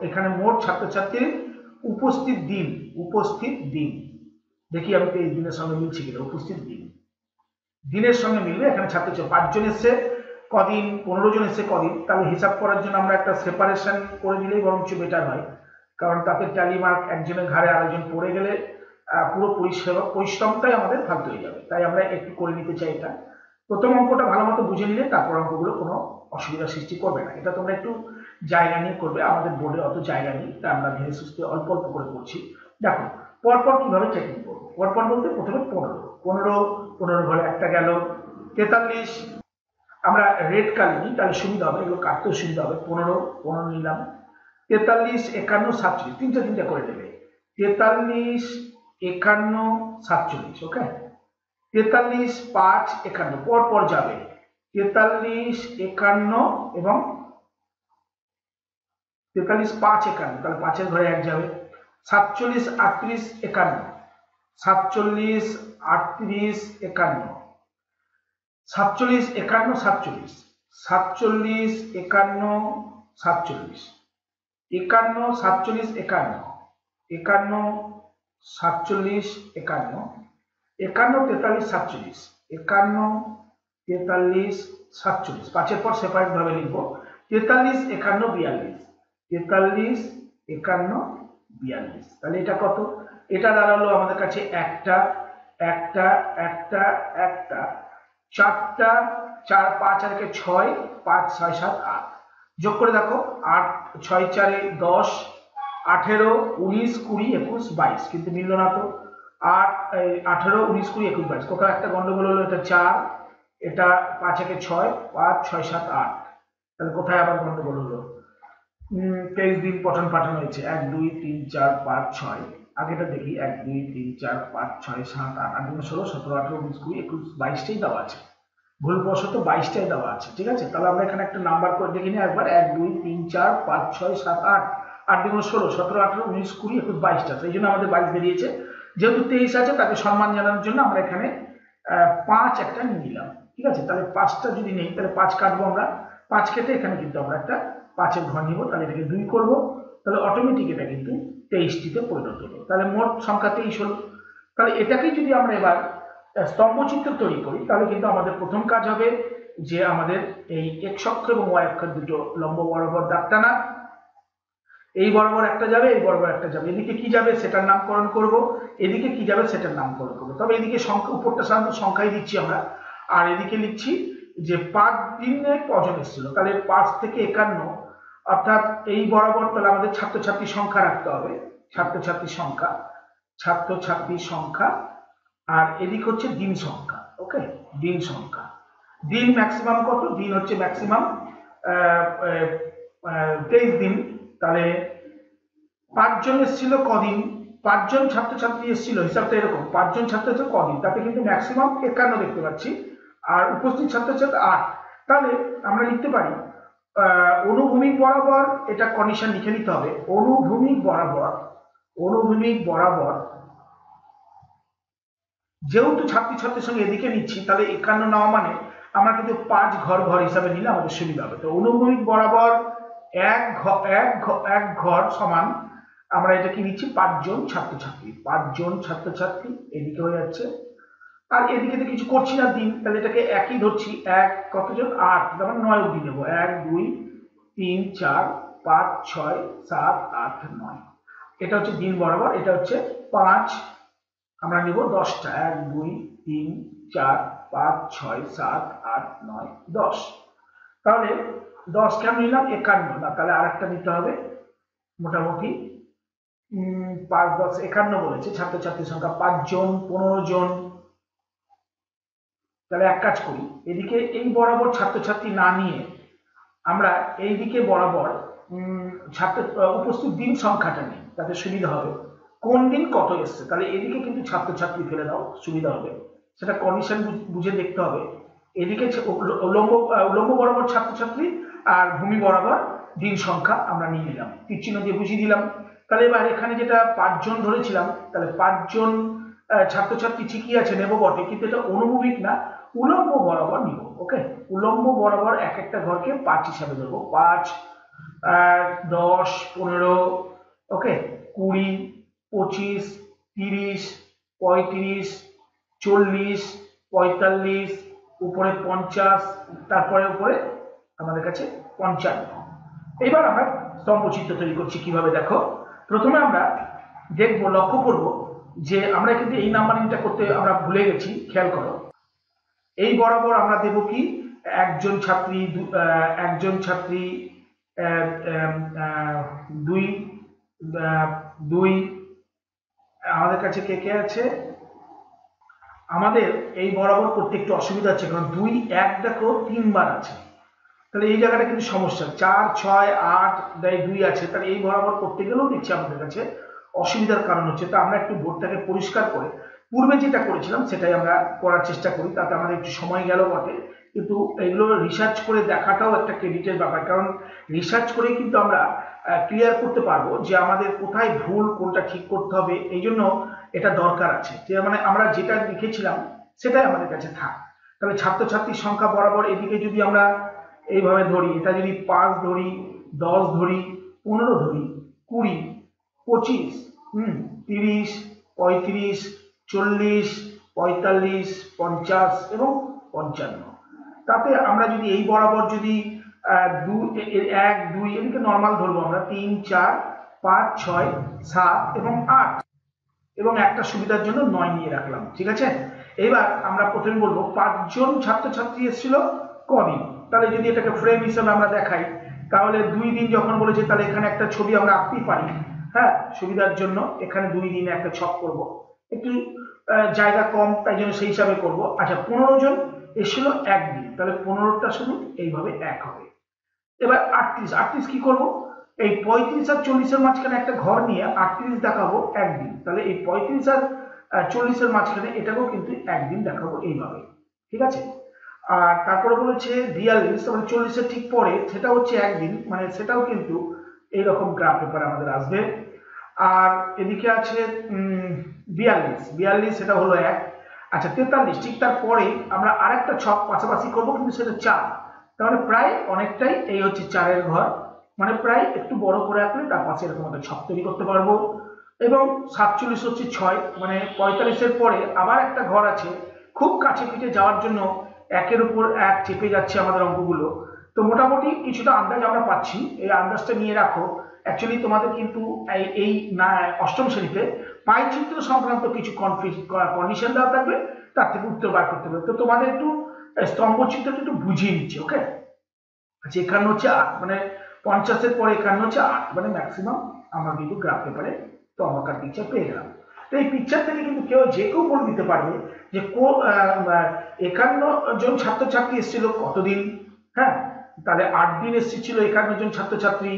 এখানে মোট ছাত্রছাত্রীর উপস্থিত দিন। দেখি আমি 23 দিনের সঙ্গে মিলছি কিনা। উপস্থিত দিনের সঙ্গে মিলবে। এখানে ছাত্রছাত্রী 5 জন এসছে কদিন, 15 জন এসছে কদিন। তাহলে হিসাব করার জন্য আমরা একটা সেপারেশন করে দিলেই বরঞ্চ বেটার হয়, কারণ তাতে ট্যালি মার্ক একজনের ঘাড়ে আরেকজন পড়ে গেলে পুরো পরিশ্রমটাই আমাদের ফালতু হয়ে যাবে। তাই আমরা একটু করে নিতে চাই এটা। প্রথম অঙ্কটা ভালো মতো বুঝে নিলে তারপর অঙ্কগুলো কোনো অসুবিধা সৃষ্টি করবে না। এটা তোমরা একটু জায়গা নিয়ে করবে, আমাদের বোর্ডে অত জায়গা নেই, তাই আমরা ধীরে সুস্থে অল্প অল্প করে করছি। দেখো পরপর কিভাবে চেকিং করবো। পরপর বলতে প্রথমে 15 ঘরে একটা গেল। 43 আমরা রেড কালি নিই, তাহলে সুবিধা হবে, এগুলো কাটতেও সুবিধা হবে। 15 নিলাম। 43, 51, 47, তিনটা করে নেবে। 43, 51, 47, ওকে। 43, 5, 51 পর যাবে। 43, 51 এবং 43, 5, 51, তাহলে 5 এর ঘরে 1 যাবে। 47, 38, 51, 47, 38, 51, 47, 51, 47, 47, 51, 47, 51, 47, 51, 51, 47, 51, 51, 43, 47, 51, 43, 47, 5-এর পর সেপারেট ভাবে লিখবো। 43, 51, 42, 43, 51, 42, তাহলে এটা কত? এটা দাঁড়ালো আমাদের কাছে একটা, 4টা, 4, 5 আর 6, 5, 6, 7, 8 যোগ করে দেখো। 8, 6, 4, 10, 18, 19, 20, 21, 22, কিন্তু মিলল না তো। 8, 18, 19, 20, 21, 22, কোথাও একটা গন্ডগোল হলো। এটা 4, এটা 5, 6, 5, 6, 7, 8, তাহলে কোথায় আবার গন্ডগোল হলো? 23 দিন পঠন পাঠন হয়েছে। 1 2 3 4 5 6, আগেটা দেখি। 1 2 3 4 5 6 7 8, 8 2 16, 17 18 19 20 21 22টাই দেওয়া আছে, ভুলবশত 22টাই দেওয়া আছে। ঠিক আছে, তাহলে আমরা এখানে একটা নাম্বার করে দেখে নিই একবার। 1 2 3 4 5 6 7 8, 8 2 16, 17 18 19 20 21 22টা, সেই জন্য আমাদের 22 বেরিয়েছে। যেহেতু 23 আছে তাকে সম্মান জানানোর জন্য আমরা এখানে 5 একটা নিয়ে নিলাম। ঠিক আছে, তাহলে 5টা যদি নেই তাহলে 5 কাটবো আমরা। 5 কেটে এখানে কিন্তু আমরা একটা 5-এর ঘর নিব, তাহলে এটাকে 2 করবো, তাহলে অটোমেটিক এটা কিন্তু 23টিতে পরিণত হলো। তাহলে মোট সংখ্যা 23 হলো। তাহলে এটাকেই যদি আমরা এবার স্তম্ভচিত্র তৈরি করি, তাহলে কিন্তু আমাদের প্রথম কাজ হবে যে আমাদের এই x অক্ষ এবং y অক্ষের দুটো লম্ব বরাবর দাগ টানা। এই বরাবর একটা যাবে, এই বরাবর একটা যাবে। এদিকে কি যাবে সেটার নামকরণ করব, এদিকে কি যাবে সেটার নামকরণ করব। তবে এদিকে সংখ্যা, উপরটা সাধারণত সংখ্যাই দিচ্ছি আমরা, আর এদিকে লিখছি যে 5 দিনে কজন এসেছিল। তাহলে 5 থেকে 51, অর্থাৎ এই বরাবর তাহলে আমাদের ছাত্রছাত্রী সংখ্যা রাখতে হবে, ছাত্রছাত্রী সংখ্যা, আর এদিক হচ্ছে দিন সংখ্যা। ওকে, দিন সংখ্যা। দিন ম্যাক্সিমাম কত? দিন হচ্ছে ম্যাক্সিমাম 23 দিন। তাহলে 5 জন এসেছিল কদিন? 5 জন ছাত্রছাত্রী এসেছিল, হিসাবটা এরকম, 5 জন ছাত্রছাত্রী কদিন, তাতে কিন্তু ম্যাক্সিমাম 51 দেখতে পাচ্ছি, আর উপস্থিত ছাত্রছাত্রী 8। তাহলে আমরা লিখতে পারি অনুভূমিক বরাবর, এটা কন্ডিশন লিখে নিতে হবে, অনুভূমিক বরাবর যেহেতু ছাত্রছাত্রীর সঙ্গে এদিকে নিচ্ছি, তাহলে 51 নেওয়া মানে আমরা কিন্তু 5 ঘর হিসাবে নিলে আমাদের সুবিধা হবে। তো অনুভূমিক বরাবর এক ঘর সমান, আমরা এটা কি নিচ্ছি, 5 জন ছাত্রছাত্রী এদিকে হয়ে যাচ্ছে, আর এদিকে তো কিছু করছি না দিন, তাহলে এটাকে একই ধরছি, এক কতজন 8, তারপর 9 অবধি নেবো, 1 2 3 4 5 6 7 8 9। এটা হচ্ছে দিন বরাবর, এটা হচ্ছে 5, আমরা নেব 10টা, 1 2 3 4 5 6 7 8 9 10। তাহলে 10 কেন নিলাম? 51 না, তাহলে আরেকটা নিতে হবে, মোটামুটি 5 10 51 বলেছে। ছাত্রছাত্রীর সংখ্যা 5 জন, 15 জন। তাহলে এক কাজ করি, এদিকে এই বরাবর ছাত্রছাত্রী না নিয়ে আমরা এই দিকে বরাবর উপস্থিত দিন সংখ্যাটা নিই, তাতে সুবিধা হবে। কোন দিন কত এসছে, তাহলে এদিকে কিন্তু ছাত্রছাত্রী ফেলে দাও, সুবিধা হবে, সেটা কন্ডিশন বুঝে দেখতে হবে। এদিকে লম্ব বরাবর ছাত্রছাত্রী আর ভূমি বরাবর দিন সংখ্যা আমরা নিয়ে নিলাম, তীর চিহ্ন দিয়ে বুঝিয়ে দিলাম। তাহলে এবার এখানে যেটা 5 জন ধরেছিলাম, তাহলে 5 জন ছাত্রছাত্রী ঠিকই আছে, নেব বটে, কিন্তু এটা অনুভূমিক না, উলম্ব বরাবর নিব। ওকে, উলম্ব বরাবর এক একটা ঘরকে 5 হিসাবে ধরবো, 5 10 15, ওকে, 20 25 30 35 40 45, উপরে 50, তারপরে উপরে আমাদের কাছে 55। এবার আমরা স্তম্ভচিত্র তৈরি করছি কিভাবে, দেখো। প্রথমে আমরা দেখবো, লক্ষ্য করব যে আমরা কিন্তু এই নাম্বারিংটা করতে আমরা ভুলে গেছি, খেয়াল করো। এই বরাবর আমরা দেব কি, একজন ছাত্রী, দুই, আমাদের কাছে কে কে আছে? আমাদের এই বরাবর করতে একটু অসুবিধা আছে, কারণ 2 1 দেখো 3 বার আছে, তাহলে এই জায়গাটা কিন্তু সমস্যা। 4 6 8 2 আছে, তাহলে এই বরাবর করতে গেলেও দেখছি আমাদের কাছে অসুবিধার কারণ হচ্ছে। তা আমরা একটু বোর্ডটাকে পরিষ্কার করে পূর্বে যেটা করেছিলাম সেটাই আমরা করার চেষ্টা করি, তাতে আমাদের একটু সময় গেল বটে, কিন্তু এগুলো রিসার্চ করে দেখাটাও একটা ক্রেডিটের ব্যাপার, কারণ রিসার্চ করেই কিন্তু আমরা ক্লিয়ার করতে পারবো যে আমাদের কোথায় ভুল, কোনটা ঠিক করতে হবে। এই জন্য এটা দরকার আছে যে মানে আমরা যেটা লিখেছিলাম সেটাই আমাদের কাছে থাক। তাহলে ছাত্রছাত্রীর সংখ্যা বরাবর এদিকে যদি আমরা এইভাবে ধরি, এটা যদি 5 ধরি, 10 ধরি, 15 ধরি, 20 25 30 35 40 45 50 এবং 55, তাতে আমরা যদি এই বরাবর যদি 1 2 এদিকে নর্মাল ধরবো আমরা, 3 4 5 6 7 এবং 8, এবং একটা সুবিধার জন্য 9 নিয়ে রাখলাম, ঠিক আছে। এবার আমরা প্রথমে বলবো 5 জন ছাত্রছাত্রী এসেছিল কদিন। তাহলে যদি এটাকে ফ্রেম হিসেবে আমরা দেখাই, তাহলে 2 দিন যখন বলেছে, তাহলে এখানে একটা ছবি আমরা আঁকতেই পারি। হ্যাঁ, সুবিধার জন্য এখানে 2 দিনে একটা ছক করব, একটু জায়গা কম তাই জন্য সেই হিসাবে করব। আচ্ছা, 15 জন এসেছিল একদিন, তাহলে 15টা শুধু এইভাবে এক হবে। এবার 38 কি করব, এই 35 আর 40-এর মাঝখানে একটা ঘর নিয়ে 38 দেখাবো একদিন, তাহলে এই 35 আর 40-এর মাঝখানে এটাকেও কিন্তু একদিন দেখাবো এইভাবে, ঠিক আছে। আর তারপরে বলেছে 42, মানে 40-এর ঠিক পরে, সেটা হচ্ছে একদিন, মানে সেটাও কিন্তু এইরকম গ্রাফ পেপার আমাদের আসবে। আর এদিকে আছে 42, সেটা হলো 1। আচ্ছা, 43 ঠিক তারপরে আমরা আরেকটা ছক পাশাপাশি করবো, কিন্তু সেটা 4, তাহলে প্রায় অনেকটাই এই হচ্ছে 4-এর ঘর, মানে প্রায় একটু বড় করে আঁকলে তার পাশে এরকম একটা ছক তৈরি করতে পারবো। এবং 47 হচ্ছে 6, মানে 45-এর পরে আবার একটা ঘর আছে, খুব কাছে পিঠে যাওয়ার জন্য একের উপর এক চেপে যাচ্ছে আমাদের অঙ্কগুলো। তো মোটামুটি কিছুটা আন্দাজ আমরা পাচ্ছি, এই আন্দাজটা নিয়ে রাখো। অ্যাকচুয়ালি তোমাদের কিন্তু এই না অষ্টম শ্রেণীতে পাইচিত্র সংক্রান্ত কিছু কন্ডিশন দেওয়া থাকবে, তার থেকে উত্তর বার করতে হবে। তো তোমাদের একটু স্তম্ভ চিত্রটা একটু বুঝিয়ে নিচ্ছে, ওকে। আচ্ছা, 51 হচ্ছে 8, মানে 50-এর পরে 51 হচ্ছে 8, মানে ম্যাক্সিমাম আমরা কিন্তু গ্রাফ পেপারে তো আমাকার পিকচার পেয়ে গেলাম। তো এই পিকচার থেকে কিন্তু যে কেউ বলে দিতে পারবে যে 51 জন ছাত্রছাত্রী এসেছিল কতদিন, হ্যাঁ, তাহলে 8 দিন এসেছিল 51 জন ছাত্রছাত্রী,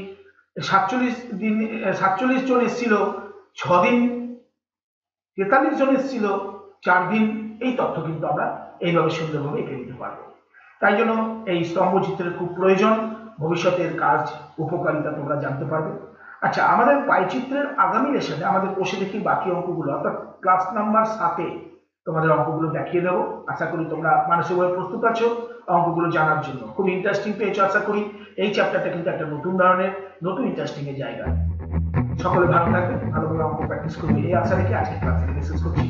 47 জন এসেছিল 6 দিন, 43 জন এসেছিল 4 দিন। এই তথ্য কিন্তু আমরা এইভাবে সুন্দরভাবে এঁকে দিতে পারবো। তাই জন্য এই স্তম্ভ চিত্রের খুব প্রয়োজন, ভবিষ্যতের কাজ উপকারিতা তোমরা জানতে পারবে। আচ্ছা, আমাদের পাইচিত্রের আগামী লেসনে আমাদের বসে দেখি বাকি অঙ্কগুলো, অর্থাৎ ক্লাস নাম্বার 7-এ তোমাদের অঙ্কগুলো দেখিয়ে দেবো। আশা করি তোমরা মানসিকভাবে প্রস্তুত আছো অঙ্কগুলো জানার জন্য। খুব ইন্টারেস্টিং পেয়েছো আশা করি। এই চ্যাপ্টারটা কিন্তু একটা নতুন ধরনের, নতুন ইন্টারেস্টিং এর জায়গা। সকলে ভালো থাকবে, ভালোভাবে অঙ্ক প্র্যাকটিস করবে এই আশা রেখে আজকে ক্লাস থেকে শেষ করছি।